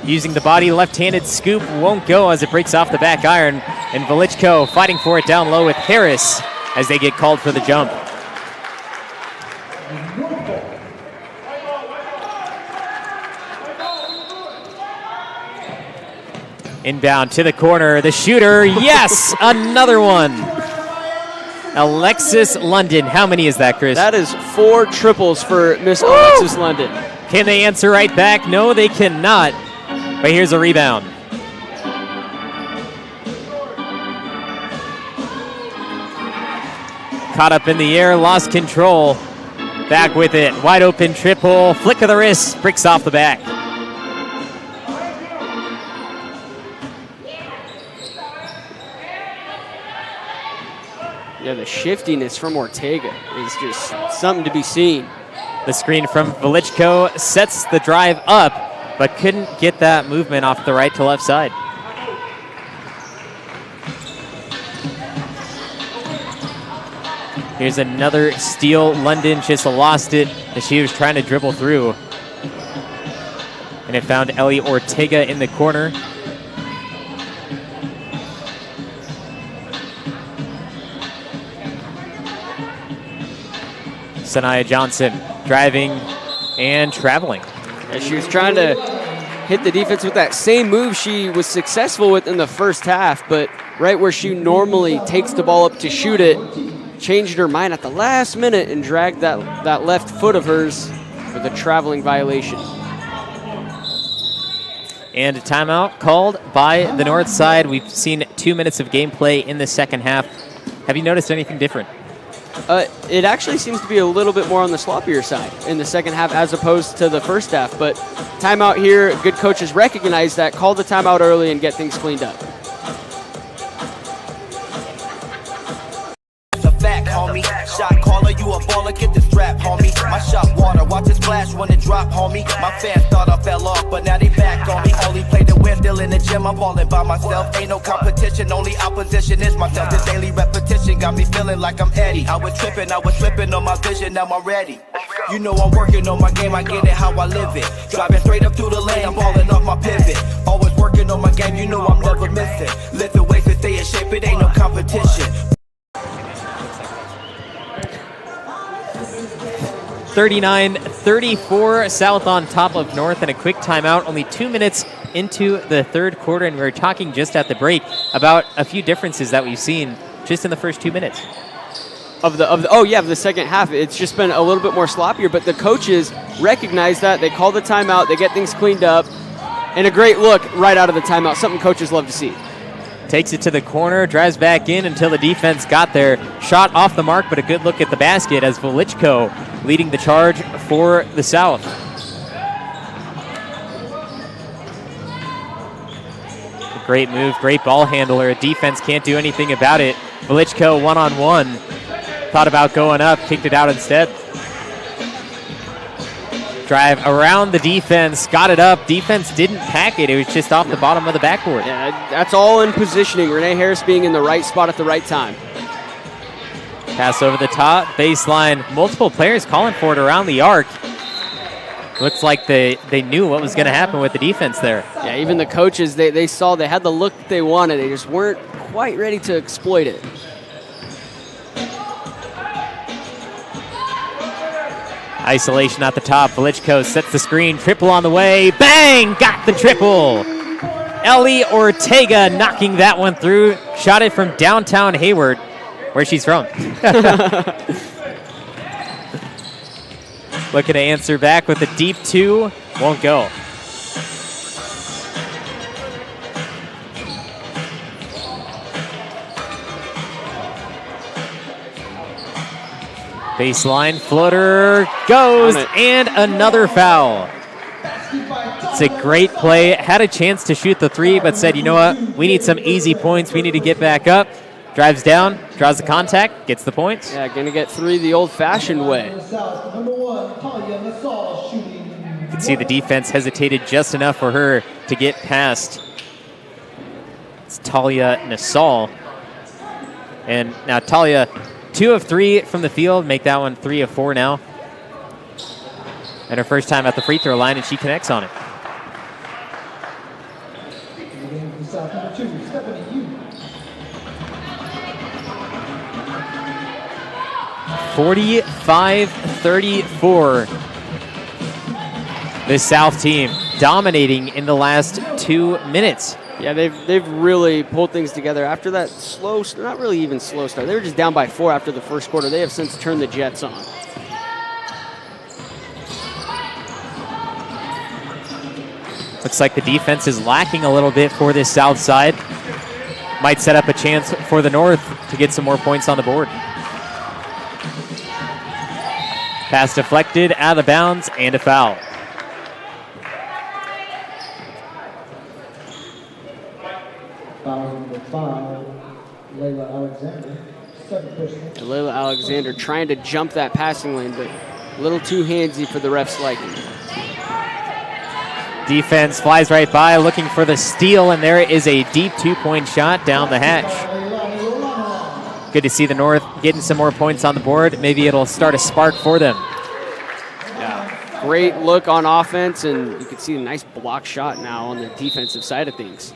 Speaker 1: Using the body, left-handed scoop won't go as it breaks off the back iron. And Velichko fighting for it down low with Harris as they get called for the jump. Inbound to the corner, the shooter, yes, another one. Alexis London, how many is that, Chris?
Speaker 2: That is 4 triples for Miss Alexis London.
Speaker 1: Can they answer right back? No, they cannot. But here's a rebound. Caught up in the air, lost control. Back with it, wide open triple, flick of the wrist, bricks off the back.
Speaker 2: Yeah, the shiftiness from Ortega is just something to be seen.
Speaker 1: The screen from Velichko sets the drive up, but couldn't get that movement off the right to left side. Here's another steal. London just lost it as she was trying to dribble through. And it found Ellie Ortega in the corner. Sanaya Johnson driving and traveling.
Speaker 2: And she was trying to hit the defense with that same move she was successful with in the first half, but right where she normally takes the ball up to shoot it, changed her mind at the last minute and dragged that left foot of hers with a traveling violation.
Speaker 1: And a timeout called by the North side. We've seen 2 minutes of gameplay in the second half. Have you noticed anything different?
Speaker 2: It actually seems to be a little bit more on the sloppier side in the second half as opposed to the first half. But timeout here, good coaches recognize that, call the timeout early and get things cleaned up.
Speaker 11: Homie, shot caller, you a baller, get the strap, homie. My shot water, watch it splash when it drop, homie. My fans thought I fell off, but now they back on me. Only play to win, still in the gym, I'm balling by myself. Ain't no competition, only opposition is myself. This daily repetition got me feeling like I'm Eddie. I was tripping on my vision, now I'm ready. You know I'm working on my game, I get it how I live it. Driving straight up through the lane, I'm balling off my pivot. Always working on my game, you know I'm never missing. Lifting weights to stay in shape, it ain't no competition.
Speaker 1: 39-34, South on top of North, and a quick timeout. Only 2 minutes into the third quarter, and we were talking just at the break about a few differences that we've seen just in the first 2 minutes.
Speaker 2: of the second half. It's just been a little bit more sloppier, but the coaches recognize that. They call the timeout. They get things cleaned up. And a great look right out of the timeout, something coaches love to see.
Speaker 1: Takes it to the corner, drives back in until the defense got there. Shot off the mark, but a good look at the basket as Velichko leading the charge for the South. Great move, great ball handler. Defense can't do anything about it. Velichko one-on-one. Thought about going up, kicked it out instead. Drive around the defense, got it up. Defense didn't pack it. It was just off the bottom of the backboard.
Speaker 2: Yeah, that's all in positioning. Renee Harris being in the right spot at the right time.
Speaker 1: Pass over the top, baseline. Multiple players calling for it around the arc. Looks like they knew what was going to happen with the defense there.
Speaker 2: Yeah, even the coaches, they saw they had the look that they wanted. They just weren't quite ready to exploit it.
Speaker 1: Isolation at the top. Velichko sets the screen. Triple on the way. Bang! Got the triple. Ellie Ortega knocking that one through. Shot it from downtown Hayward, where she's from. Looking to answer back with a deep two. Won't go. Baseline floater goes, and another foul. It's a great play. Had a chance to shoot the three, but said, you know what? We need some easy points. We need to get back up. Drives down, draws the contact, gets the points.
Speaker 2: Yeah, going to get three the old-fashioned way.
Speaker 1: You can see the defense hesitated just enough for her to get past. It's Talia Nasal. And now Talia, 2 of 3 from the field, make that one 3 of 4 now. And her first time at the free throw line, and she connects on it. (45-34). The South team dominating in the last 2 minutes.
Speaker 2: Yeah, they've really pulled things together after that slow, not really even slow start. They were just down by 4 after the first quarter. They have since turned the Jets on.
Speaker 1: Looks like the defense is lacking a little bit for this South side. Might set up a chance for the North to get some more points on the board. Pass deflected, out of bounds, and a foul.
Speaker 3: Layla Alexander, 7 personal.
Speaker 2: Layla Alexander trying to jump that passing lane, but a little too handsy for the refs' liking.
Speaker 1: Defense flies right by, looking for the steal, and there is a deep 2-point shot down the hatch. Good to see the North getting some more points on the board. Maybe it'll start a spark for them.
Speaker 2: Yeah, great look on offense, and you can see a nice block shot now on the defensive side of things.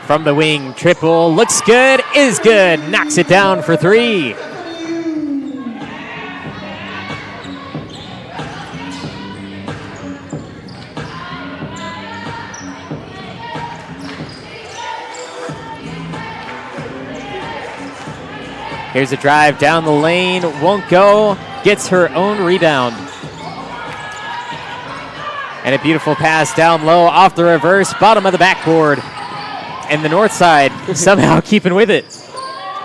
Speaker 1: From the wing, triple, looks good, is good, knocks it down for 3. Here's a drive down the lane, won't go, gets her own rebound. And a beautiful pass down low, off the reverse, bottom of the backboard. And the North side somehow keeping with it.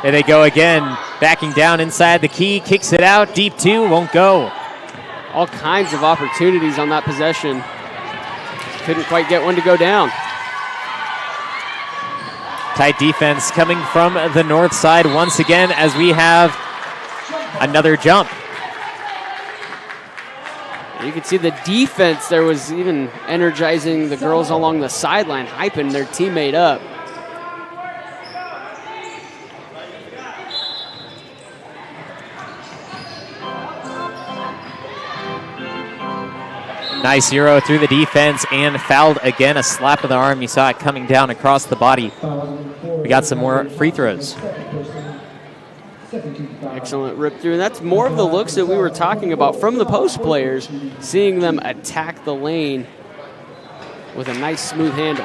Speaker 1: There they go again, backing down inside the key, kicks it out, deep 2, won't go.
Speaker 2: All kinds of opportunities on that possession. Couldn't quite get one to go down.
Speaker 1: Tight defense coming from the North side once again as we have another jump.
Speaker 2: You can see the defense there was even energizing the girls along the sideline, hyping their teammate up.
Speaker 1: Nice Euro through the defense and fouled again. A slap of the arm. You saw it coming down across the body. We got some more free throws.
Speaker 2: Excellent rip through. And that's more of the looks that we were talking about from the post players, seeing them attack the lane with a nice smooth handle.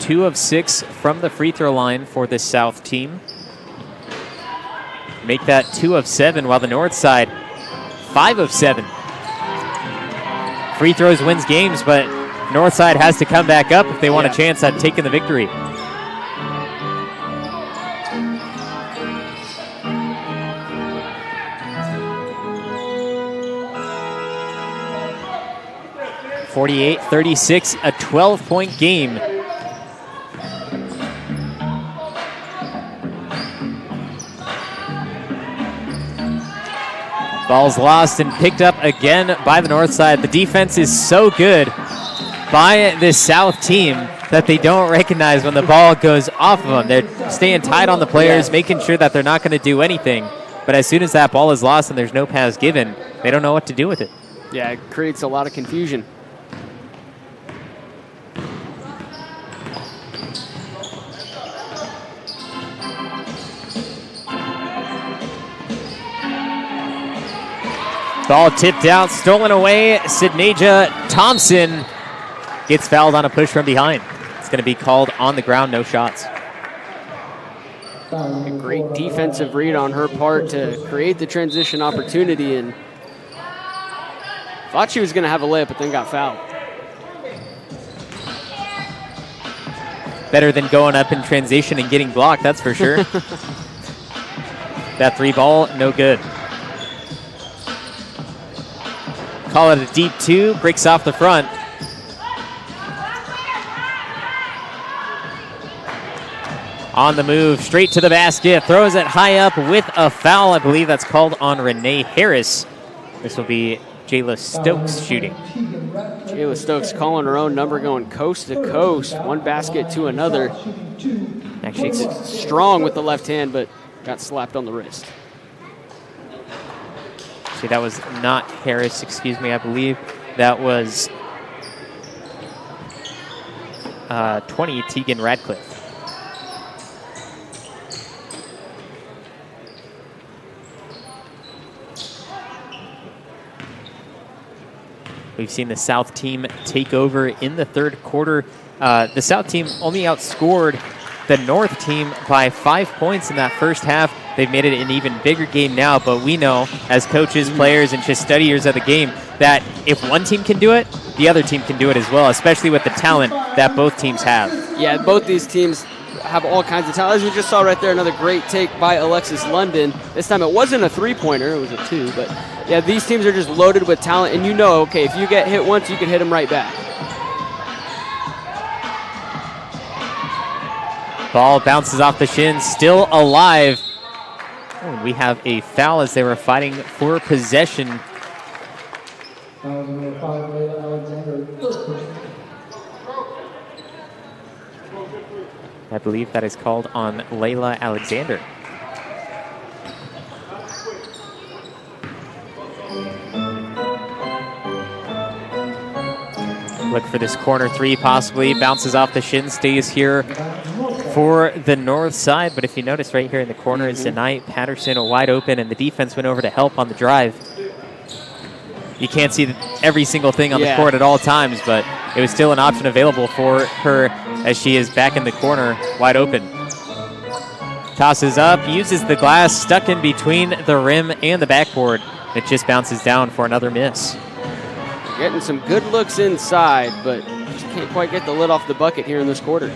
Speaker 1: 2 of 6 from the free throw line for the South team. Make that 2 of 7, while the North side, 5 of 7. Free throws wins games, but North side has to come back up if they want a chance at taking the victory. (48-36), a 12-point game. Ball's lost and picked up again by the North side. The defense is so good by this South team that they don't recognize when the ball goes off of them. They're staying tight on the players, making sure that they're not going to do anything. But as soon as that ball is lost and there's no pass given, they don't know what to do with it.
Speaker 2: Yeah, it creates a lot of confusion.
Speaker 1: Ball tipped out, stolen away. Sidneja Thompson gets fouled on a push from behind. It's going to be called on the ground, no shots.
Speaker 2: A great defensive read on her part to create the transition opportunity, and thought she was going to have a layup, but then got fouled.
Speaker 1: Better than going up in transition and getting blocked, that's for sure. That 3 ball, no good. Call it a deep 2, breaks off the front. On the move, straight to the basket, throws it high up with a foul. I believe that's called on Renee Harris. This will be Jayla Stokes shooting.
Speaker 2: Jayla Stokes calling her own number, going coast to coast, one basket to another. Actually, strong with the left hand, but got slapped on the wrist.
Speaker 1: See, that was not Harris, excuse me. I believe that was 20, Tegan Radcliffe. We've seen the South team take over in the third quarter. The South team only outscored the North team by 5 points in that first half. They've made it an even bigger game now, but we know as coaches, players, and just studiers of the game that if one team can do it, the other team can do it as well, especially with the talent that both teams have.
Speaker 2: Yeah, both these teams have all kinds of talent. As we just saw right there, another great take by Alexis London. This time it wasn't a three-pointer, it was a 2, but yeah, these teams are just loaded with talent, and you know, okay, if you get hit once, you can hit them right back.
Speaker 1: Ball bounces off the shin, still alive. Oh, we have a foul as they were fighting for possession. I believe that is called on Layla Alexander. Look for this corner 3 possibly. Bounces off the shin, stays here for the North side. But if you notice right here in the corner is Zanai Patterson wide open, and the defense went over to help on the drive. You can't see every single thing on the court at all times, but it was still an option available for her as she is back in the corner, wide open. Tosses up, uses the glass, stuck in between the rim and the backboard. It just bounces down for another miss.
Speaker 2: Getting some good looks inside, but just can't quite get the lid off the bucket here in this quarter.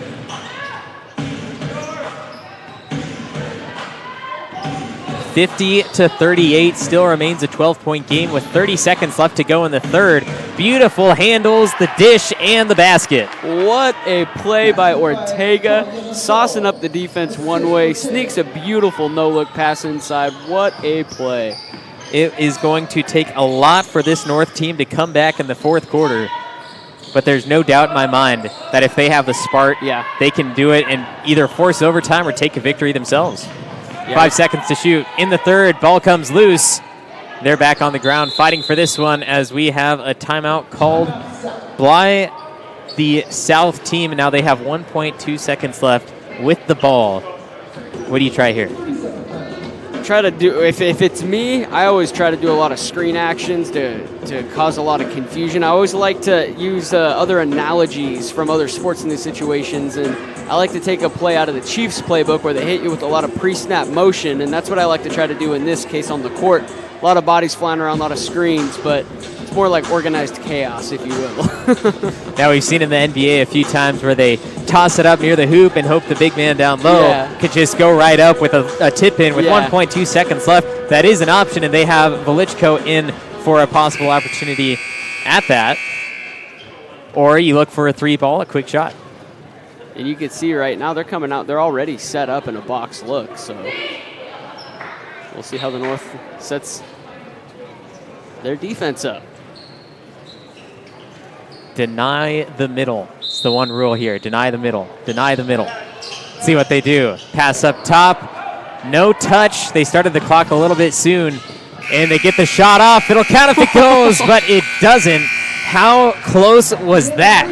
Speaker 1: (50-38), still remains a 12-point game with 30 seconds left to go in the third. Beautiful handles, the dish, and the basket.
Speaker 2: What a play by Ortega, saucing up the defense one way, sneaks a beautiful no-look pass inside. What a play.
Speaker 1: It is going to take a lot for this North team to come back in the fourth quarter, but there's no doubt in my mind that if they have the spark, they can do it and either force overtime or take a victory themselves. 5 seconds to shoot in the third. Ball comes loose. They're back on the ground fighting for this one as we have a timeout called by the South team. Now they have 1.2 seconds left with the ball. What do you try here?
Speaker 2: try to do, if it's me, I always try to do a lot of screen actions to cause a lot of confusion. I always like to use other analogies from other sports in these situations, and I like to take a play out of the Chiefs playbook where they hit you with a lot of pre-snap motion, and that's what I like to try to do in this case on the court. A lot of bodies flying around, a lot of screens, but it's more like organized chaos, if you will.
Speaker 1: Now, we've seen in the NBA a few times where they toss it up near the hoop and hope the big man down low could just go right up with a tip in with 1.2 seconds left. That is an option, and they have Velichko in for a possible opportunity at that. Or you look for a three ball, a quick shot.
Speaker 2: And you can see right now they're coming out. They're already set up in a box look, so we'll see how the North sets their defense up.
Speaker 1: Deny the middle. It's the one rule here. Deny the middle. Deny the middle. See what they do. Pass up top. No touch. They started the clock a little bit soon, and they get the shot off. It'll count if it goes, but it doesn't. How close was that?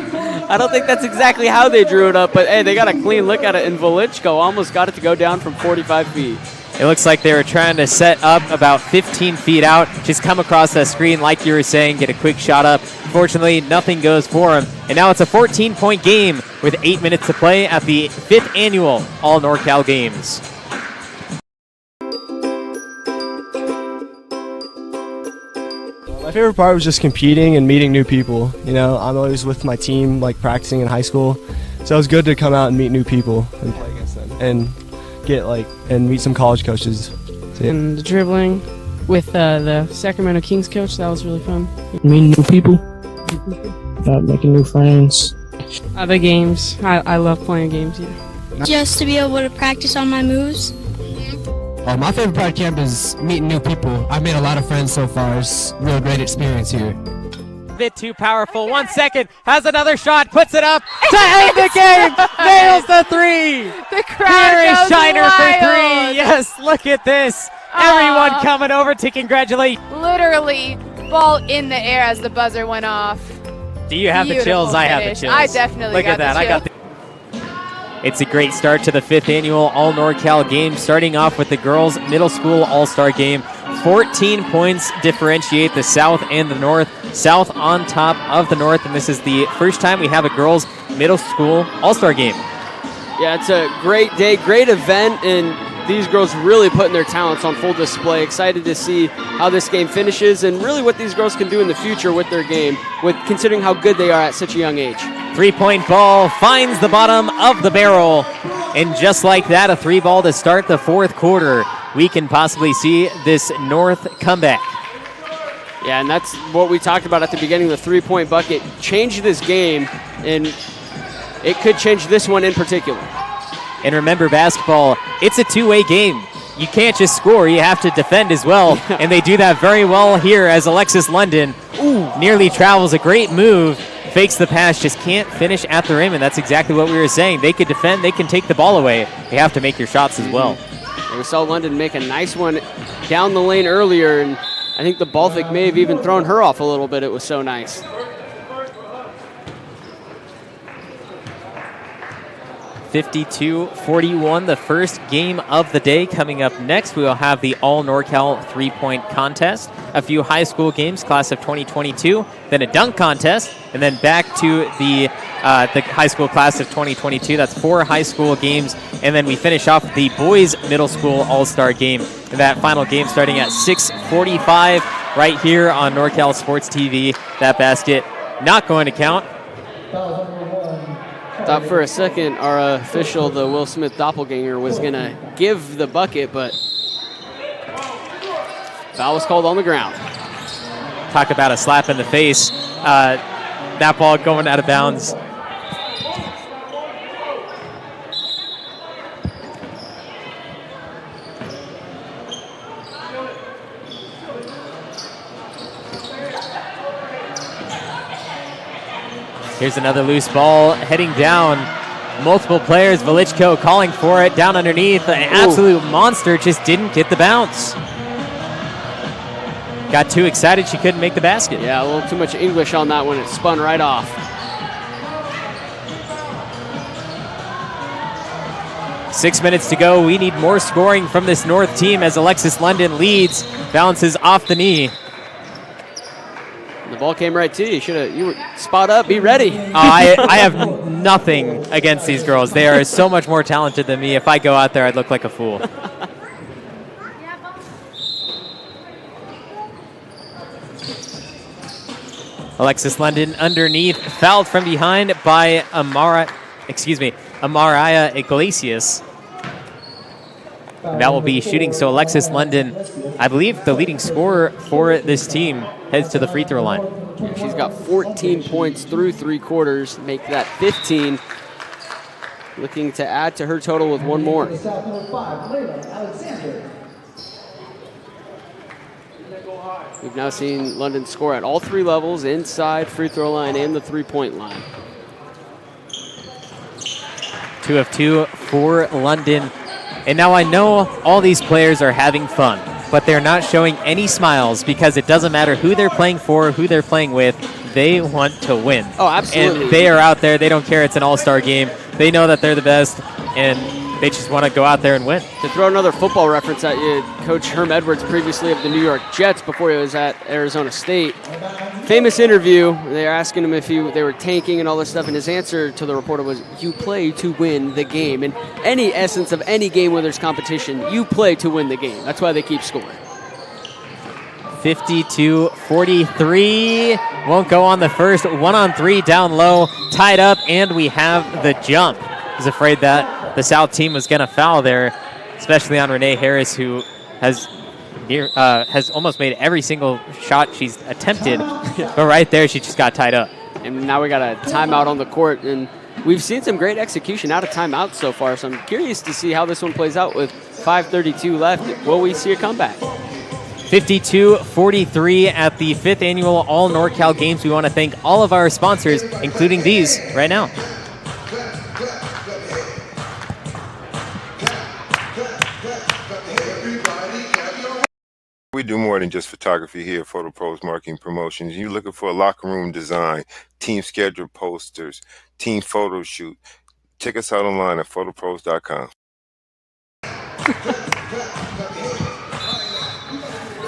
Speaker 2: I don't think that's exactly how they drew it up, but hey, they got a clean look at it, and Velichko almost got it to go down from 45 feet.
Speaker 1: It looks like they were trying to set up about 15 feet out, just come across that screen like you were saying, get a quick shot up. Fortunately, nothing goes for them. And now it's a 14-point game with 8 minutes to play at the 5th Annual All NorCal Games.
Speaker 7: My favorite part was just competing and meeting new people. You know, I'm always with my team, like practicing in high school, so it was good to come out and meet new people and play against them and and meet some college coaches.
Speaker 8: And the dribbling with the Sacramento Kings coach, that was really fun. Meeting new people, making new friends. The games, I love playing games. Yeah.
Speaker 5: Just to be able to practice on my moves.
Speaker 9: My favorite part of camp is meeting new people. I've made a lot of friends so far. It's a real great experience here.
Speaker 1: Bit too powerful. 1 second. Has another shot. Puts it up to end the game. Nails the three.
Speaker 10: The crowd
Speaker 1: Here is
Speaker 10: goes
Speaker 1: Shiner
Speaker 10: wild.
Speaker 1: for three. Yes, look at this. Everyone coming over to congratulate.
Speaker 10: Literally, ball in the air as the buzzer went off.
Speaker 1: Do you have the chills?
Speaker 10: Beautiful
Speaker 1: I have the
Speaker 10: finish.
Speaker 1: chills.
Speaker 10: I definitely
Speaker 1: look
Speaker 10: got
Speaker 1: at that.
Speaker 10: the
Speaker 1: I got
Speaker 10: chills.
Speaker 1: It's a great start to the 5th Annual All NorCal Games, starting off with the girls' middle school all-star game. 14 points differentiate the South and the North. South on top of the North, and this is the first time we have a girls' middle school all-star game.
Speaker 2: Yeah, it's a great day, great event, and these girls really putting their talents on full display. Excited to see how this game finishes and really what these girls can do in the future with their game, with considering how good they are at such a young age.
Speaker 1: Three-point ball finds the bottom of the barrel. And just like that, a three ball to start the 4th quarter. We can possibly see this North comeback.
Speaker 2: Yeah, and that's what we talked about at the beginning. The three-point bucket changed this game, and it could change this one in particular.
Speaker 1: And remember, basketball, it's a two-way game. You can't just score, you have to defend as well. And they do that very well here as Alexis London nearly travels. A great move. Fakes the pass, just can't finish at the rim, and that's exactly what we were saying. They could defend, they can take the ball away. You have to make your shots as well.
Speaker 2: And we saw London make a nice one down the lane earlier, and I think the ball fake may have even thrown her off a little bit. It was so nice.
Speaker 1: (52-41), the first game of the day. Coming up next, we will have the All NorCal three-point contest, a few high school games, class of 2022, then a dunk contest, and then back to the high school class of 2022. That's 4 high school games, and then we finish off the boys middle school all-star game. And that final game starting at 6:45 right here on NorCal Sports TV. That basket not going to count.
Speaker 2: Thought for a second our official, the Will Smith doppelganger, was going to give the bucket, but foul was called on the ground.
Speaker 1: Talk about a slap in the face. That ball going out of bounds. Here's another loose ball heading down. Multiple players. Velichko calling for it down underneath. An absolute monster, just didn't get the bounce. Got too excited she couldn't make the basket.
Speaker 2: Yeah, a little too much English on that one. It spun right off.
Speaker 1: 6 minutes to go. We need more scoring from this North team as Alexis London leads, bounces off the knee.
Speaker 2: The ball came right to you. You were spot up, be ready.
Speaker 1: I have nothing against these girls. They are so much more talented than me. If I go out there, I'd look like a fool. Alexis London underneath, fouled from behind by Amariah Iglesias. And that will be shooting. So Alexis London, I believe the leading scorer for this team, heads to the free throw line.
Speaker 2: She's got 14 points through 3 quarters, make that 15. Looking to add to her total with one more. We've now seen London score at all 3 levels, inside free throw line and the 3-point line.
Speaker 1: 2 of 2 for London. And now I know all these players are having fun, but they're not showing any smiles because it doesn't matter who they're playing for, who they're playing with. They want to win.
Speaker 2: Oh, absolutely.
Speaker 1: And they are out there. They don't care. It's an all-star game. They know that they're the best, and they just want to go out there and win.
Speaker 2: To throw another football reference at you, Coach Herm Edwards, previously of the New York Jets before he was at Arizona State. Famous interview, they were asking him if they were tanking and all this stuff, and his answer to the reporter was, you play to win the game. And any essence of any game where there's competition, you play to win the game. That's why they keep scoring.
Speaker 1: 52-43. Won't go on the first. 1-on-3 down low, tied up, and we have the jump. I was afraid that the South team was going to foul there, especially on Renee Harris, who has almost made every single shot she's attempted. But right there, she just got tied up.
Speaker 2: And now we got a timeout on the court, and we've seen some great execution out of timeout so far, so I'm curious to see how this one plays out with 5:32 left. Will we see a comeback?
Speaker 1: 52-43 at the 5th Annual All NorCal Games. We want to thank all of our sponsors, including these right now.
Speaker 12: We do more than just photography here at Photo Pros Marketing Promotions. You're looking for a locker room design, team schedule posters, team photo shoot. Check us out online at photopros.com.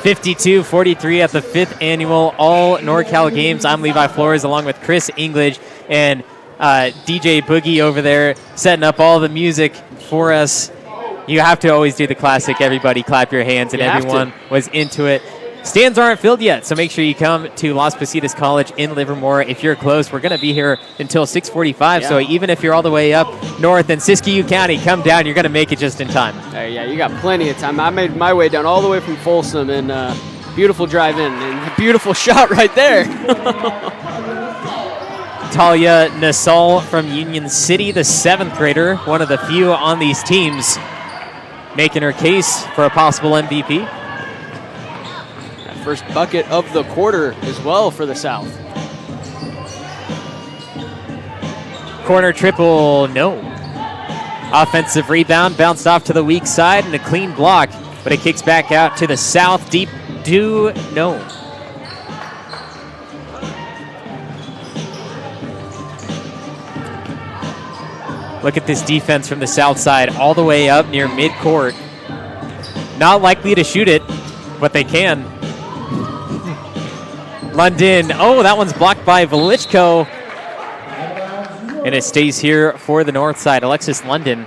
Speaker 1: 52-43 at the 5th Annual All NorCal Games. I'm Levi Flores along with Chris English and DJ Boogie over there setting up all the music for us. You have to always do the classic, everybody clap your hands, and everyone was into it. Stands aren't filled yet, so make sure you come to Las Positas College in Livermore. If you're close, we're going to be here until 6:45, so even if you're all the way up north in Siskiyou County, come down. You're going to make it just in time.
Speaker 2: Yeah, you got plenty of time. I made my way down all the way from Folsom, and beautiful drive in, and a beautiful shot right there.
Speaker 1: Talia Nasal from Union City, the 7th grader, one of the few on these teams, making her case for a possible MVP.
Speaker 2: That first bucket of the quarter as well for the South.
Speaker 1: Corner triple, no. Offensive rebound, bounced off to the weak side, and a clean block, but it kicks back out to the South. Deep, no. Look at this defense from the South side, all the way up near midcourt. Not likely to shoot it, but they can. London, oh, that one's blocked by Velichko. And it stays here for the north side. Alexis London,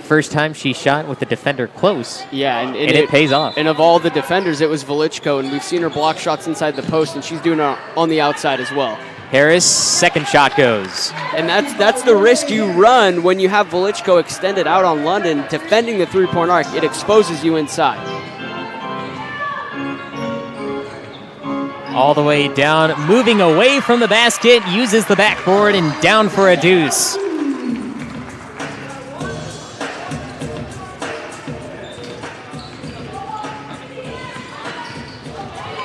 Speaker 1: first time she shot with the defender close.
Speaker 2: Yeah, and
Speaker 1: it pays off.
Speaker 2: And of all the defenders, it was Velichko, and we've seen her block shots inside the post, and she's doing it on the outside as well.
Speaker 1: Harris, second shot goes.
Speaker 2: And that's the risk you run when you have Velichko extended out on London, defending the three-point arc. It exposes you inside.
Speaker 1: All the way down, moving away from the basket, uses the backboard and down for a deuce.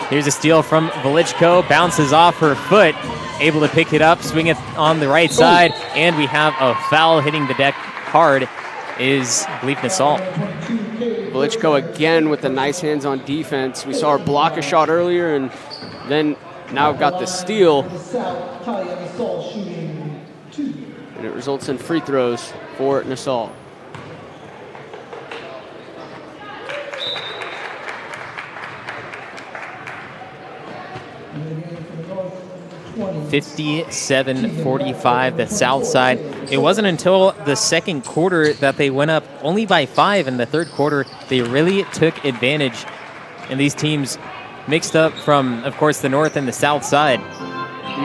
Speaker 1: Here's a steal from Velichko, bounces off her foot, able to pick it up, swing it on the right side, and we have a foul hitting the deck hard is, I believe, Nasal.
Speaker 2: Velichko again with the nice hands on defense. We saw her block a shot earlier and then now got the steal. And it results in free throws for Nasal.
Speaker 1: 57-45, the South Side. It wasn't until the second quarter that they went up only by 5. In the third quarter, they really took advantage. And these teams mixed up from, of course, the North and the South Side.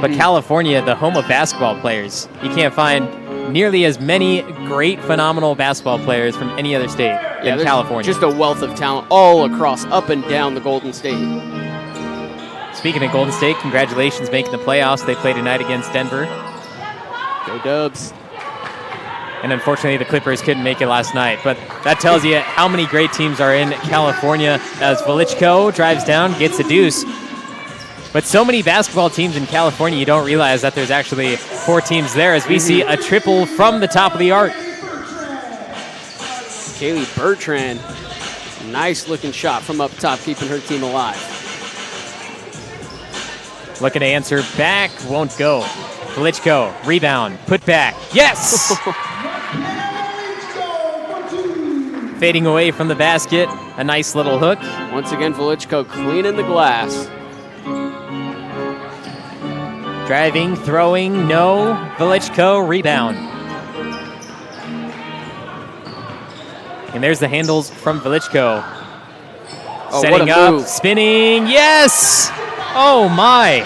Speaker 1: But California, the home of basketball players, you can't find nearly as many great, phenomenal basketball players from any other state than California.
Speaker 2: Just a wealth of talent all across, up and down the Golden State.
Speaker 1: Speaking of Golden State, congratulations making the playoffs. They play tonight against Denver.
Speaker 2: Go Dubs.
Speaker 1: And unfortunately, the Clippers couldn't make it last night. But that tells you how many great teams are in California as Velichko drives down, gets a deuce. But so many basketball teams in California, you don't realize that there's actually 4 teams there as we see a triple from the top of the arc.
Speaker 2: Kaylee Bertrand, nice looking shot from up top, keeping her team alive.
Speaker 1: Looking to answer back, won't go. Velichko, rebound, put back, yes! Fading away from the basket, a nice little hook.
Speaker 2: Once again, Velichko cleaning the glass.
Speaker 1: Driving, throwing, no. Velichko, rebound. And there's the handles from Velichko.
Speaker 2: Oh,
Speaker 1: setting
Speaker 2: what a
Speaker 1: up,
Speaker 2: move.
Speaker 1: Spinning, yes! Oh my!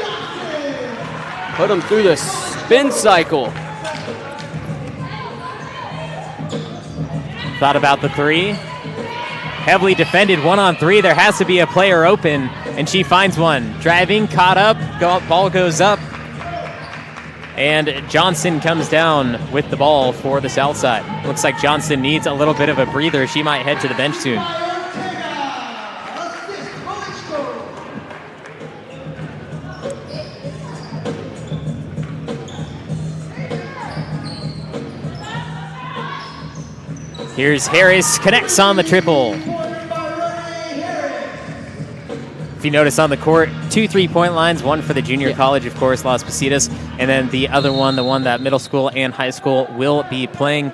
Speaker 2: Put him through the spin cycle.
Speaker 1: Thought about the 3. Heavily defended, 1-on-3. There has to be a player open, and she finds one. Driving, caught up, ball goes up. And Johnson comes down with the ball for the South Side. Looks like Johnson needs a little bit of a breather. She might head to the bench soon. Here's Harris, connects on the triple. If you notice on the court, 2 3-point lines, one for the junior college, of course, Las Positas, and then the other one, the one that middle school and high school will be playing,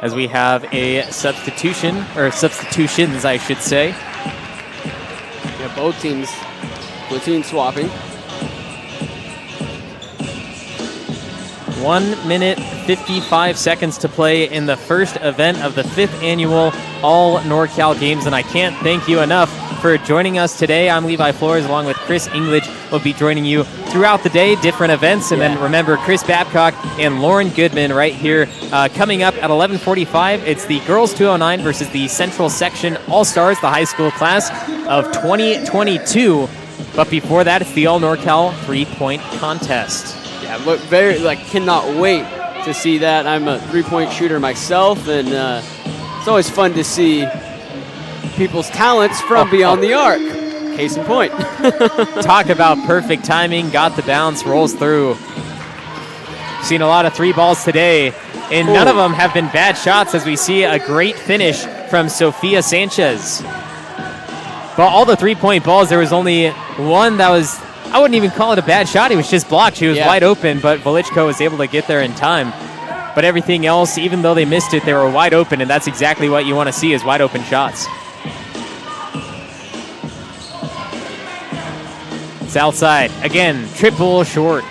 Speaker 1: as we have a substitution, or substitutions, I should say.
Speaker 2: Yeah, both teams platoon swapping.
Speaker 1: 1 minute, 55 seconds to play in the first event of the 5th annual All NorCal Games, and I can't thank you enough for joining us today. I'm Levi Flores, along with Chris English. We'll be joining you throughout the day, different events, and then remember Chris Babcock and Lauren Goodman right here coming up at 11:45. It's the Girls 209 versus the Central Section All-Stars, the high school class of 2022. But before that, it's the All NorCal 3-point contest.
Speaker 2: Yeah, look, cannot wait to see that. I'm a 3-point shooter myself, and it's always fun to see people's talents from beyond the arc. Case in point.
Speaker 1: Talk about perfect timing. Got the bounce, rolls through. Seen a lot of 3 balls today, and none of them have been bad shots, as we see a great finish from Sofia Sanchez. But all the 3-point balls, there was only one that was, I wouldn't even call it a bad shot. He was just blocked. She was wide open, but Velichko was able to get there in time. But everything else, even though they missed it, they were wide open, and that's exactly what you want to see is wide open shots. South side, again, triple short.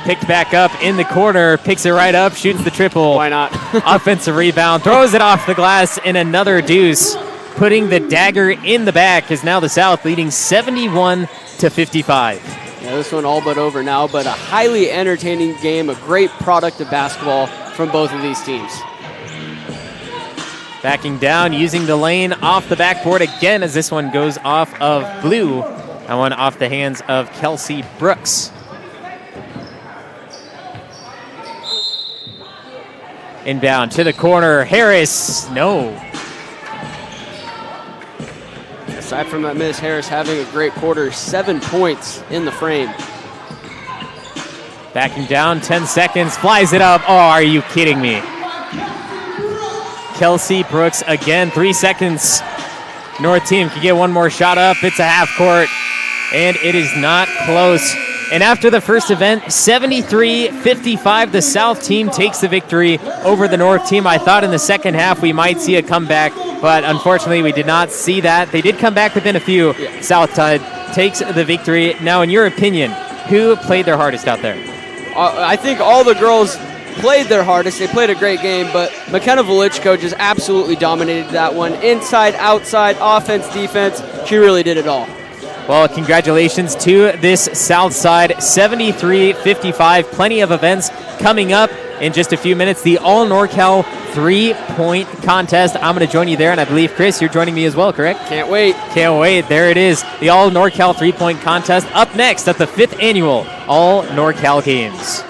Speaker 1: Picked back up in the corner, picks it right up, shoots the triple.
Speaker 2: Why not?
Speaker 1: Offensive rebound, throws it off the glass, and another deuce. Putting the dagger in the back is now the South leading 71-55.
Speaker 2: Yeah, this one all but over now, but a highly entertaining game, a great product of basketball from both of these teams.
Speaker 1: Backing down, using the lane off the backboard again as this one goes off of Blue. That one off the hands of Kelsey Brooks. Inbound to the corner, Harris, no.
Speaker 2: Aside from that miss, Harris having a great quarter, 7 points in the frame.
Speaker 1: Backing down, 10 seconds, flies it up. Oh, are you kidding me? Kelsey Brooks again, 3 seconds. North team can get one more shot up. It's a half court, and it is not close. And after the first event, 73-55, the South team takes the victory over the North team. I thought in the second half we might see a comeback, but unfortunately we did not see that. They did come back within a few. South Tide takes the victory. Now, in your opinion, Who played their hardest out there?
Speaker 2: I think all the girls played their hardest. They played a great game, but McKenna Velichko just absolutely dominated that one. Inside, outside, offense, defense, she really did it all.
Speaker 1: Well, congratulations to this South Side 73-55. Plenty of events coming up in just a few minutes. The All NorCal 3-point contest. I'm going to join you there, and I believe, Chris, you're joining me as well, correct?
Speaker 2: Can't wait.
Speaker 1: Can't wait. There it is. The All NorCal 3-point contest up next at the 5th Annual All NorCal Games.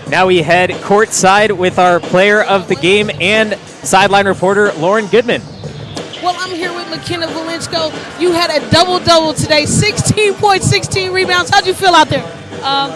Speaker 1: Now we head courtside with our player of the game and sideline reporter, Lauren Goodman.
Speaker 13: Well, I'm here with McKenna Velichko. You had a double-double today, 16 points, 16 rebounds. How'd you feel out there?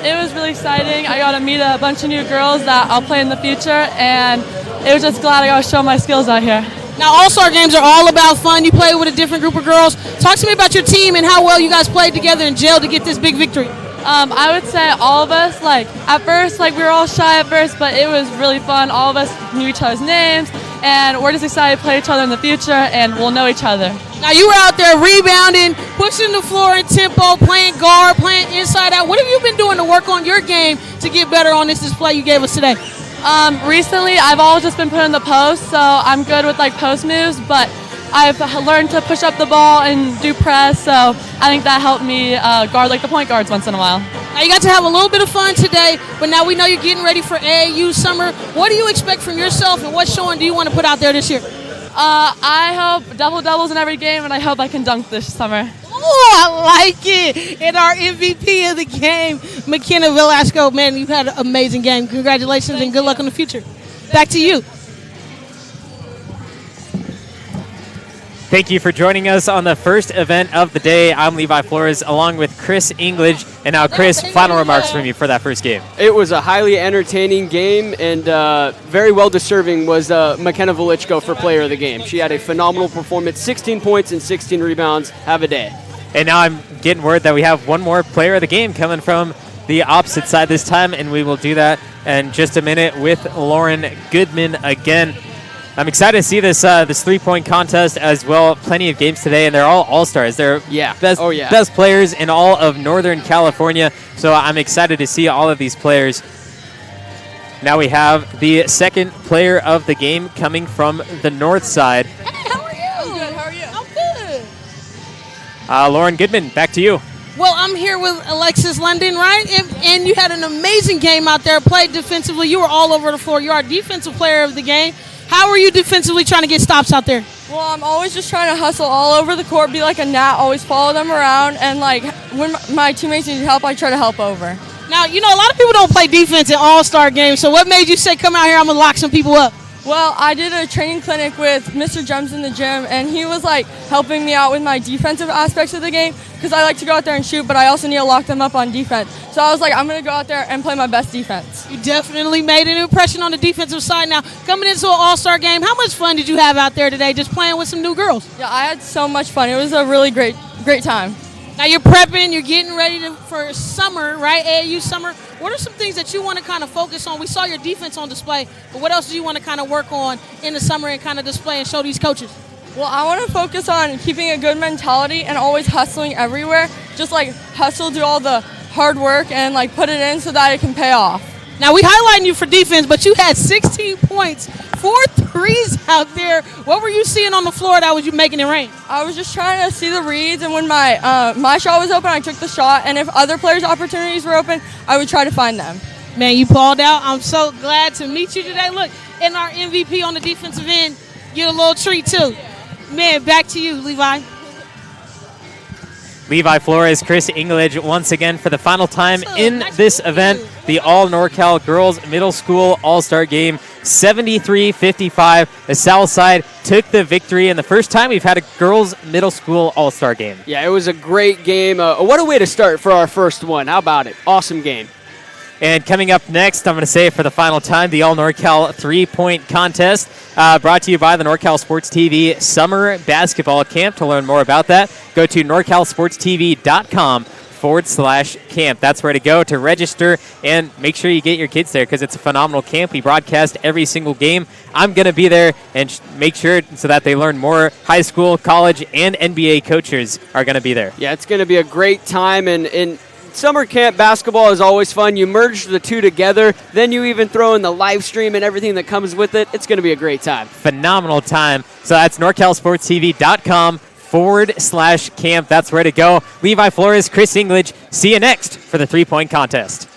Speaker 14: It was really exciting. I got to meet a bunch of new girls that I'll play in the future, and it was just glad I got to show my skills out here.
Speaker 13: Now, All-Star games are all about fun. You play with a different group of girls. Talk to me about your team and how well you guys played together and gelled to get this big victory.
Speaker 14: I would say all of us, at first, we were all shy at first, but it was really fun. All of us knew each other's names, and we're just excited to play each other in the future, and we'll know each other.
Speaker 13: Now, you were out there rebounding, pushing the floor in tempo, playing guard, playing inside out. What have you been doing to work on your game to get better on this display you gave us today?
Speaker 14: Recently, I've always just been put in the post, so I'm good with post moves, but I've learned to push up the ball and do press, so I think that helped me guard the point guards once in a while.
Speaker 13: Now, you got to have a little bit of fun today, but now we know you're getting ready for AAU summer. What do you expect from yourself, and what showing do you want to put out there this year?
Speaker 14: I hope double-doubles in every game, and I hope I can dunk this summer.
Speaker 13: Oh, I like it. And our MVP of the game, McKenna Velasco. Man, you've had an amazing game. Congratulations and good luck in the future. Back to you.
Speaker 1: Thank you for joining us on the first event of the day. I'm Levi Flores along with Chris English. And now, Chris, final remarks from you for that first game.
Speaker 2: It was a highly entertaining game, and very well deserving was McKenna Velichko for player of the game. She had a phenomenal performance, 16 points and 16 rebounds. Have a day.
Speaker 1: And now I'm getting word that we have one more player of the game coming from the opposite side this time, and we will do that in just a minute with Lauren Goodman again. I'm excited to see this this three-point contest as well. Plenty of games today, and they're all all-stars. They're best players in all of Northern California, so I'm excited to see all of these players. Now we have the second player of the game coming from the north side.
Speaker 15: Hey, how are you? I'm good. How are you? I'm good.
Speaker 1: Lauren Goodman, back to you.
Speaker 13: Well, I'm here with Alexis London, right? And you had an amazing game out there, played defensively. You were all over the floor. You're our defensive player of the game. How are you defensively trying to get stops out there?
Speaker 14: Well, I'm always just trying to hustle all over the court, be like a gnat, always follow them around, and like when my teammates need help, I try to help over.
Speaker 13: Now, you know, a lot of people don't play defense in all-star games, so what made you say, come out here, I'm going to lock some people up?
Speaker 14: Well, I did a training clinic with Mr. Gems in the gym, and he was like helping me out with my defensive aspects of the game because I like to go out there and shoot, but I also need to lock them up on defense. So I was like, I'm going to go out there and play my best defense.
Speaker 13: You definitely made an impression on the defensive side. Now, coming into an all-star game, how much fun did you have out there today just playing with some new girls?
Speaker 14: Yeah, I had so much fun. It was a really great time.
Speaker 13: Now you're prepping, you're getting ready for summer, right? AAU summer. What are some things that you want to kind of focus on? We saw your defense on display, but what else do you want to kind of work on in the summer and kind of display and show these coaches?
Speaker 14: Well, I want to focus on keeping a good mentality and always hustling everywhere. Just like hustle, do all the hard work and like put it in so that it can pay off.
Speaker 13: Now we highlighting you for defense, but you had 16 points, 4 threes out there. What were you seeing on the floor that was you making it rain?
Speaker 14: I was just trying to see the reads, and when my shot was open, I took the shot. And if other players' opportunities were open, I would try to find them.
Speaker 13: Man, you balled out. I'm so glad to meet you today. Look, and our MVP on the defensive end, get a little treat too. Man, back to you, Levi.
Speaker 1: Levi Flores, Chris English, once again for the final time in this event, the All NorCal Girls Middle School All-Star Game, 73-55. The South Side took the victory, and the first time we've had a girls middle school All-Star game.
Speaker 2: Yeah, it was a great game. What a way to start for our first one. How about it? Awesome game.
Speaker 1: And coming up next, I'm going to say it for the final time, the All NorCal three-point contest, brought to you by the NorCal Sports TV Summer Basketball Camp. To learn more about that, go to norcalsportstv.com/camp. That's where to go to register, and make sure you get your kids there because it's a phenomenal camp. We broadcast every single game. I'm going to be there and make sure so that they learn more. High school, college, and NBA coaches are going to be there.
Speaker 2: Yeah, it's going to be a great time, and summer camp basketball is always fun. You merge the two together, then you even throw in the live stream and everything that comes with it. It's going to be a great time.
Speaker 1: Phenomenal time. So that's norcalsportstv.com/camp. That's where to go. Levi Flores, Chris English. See you next for the three-point contest.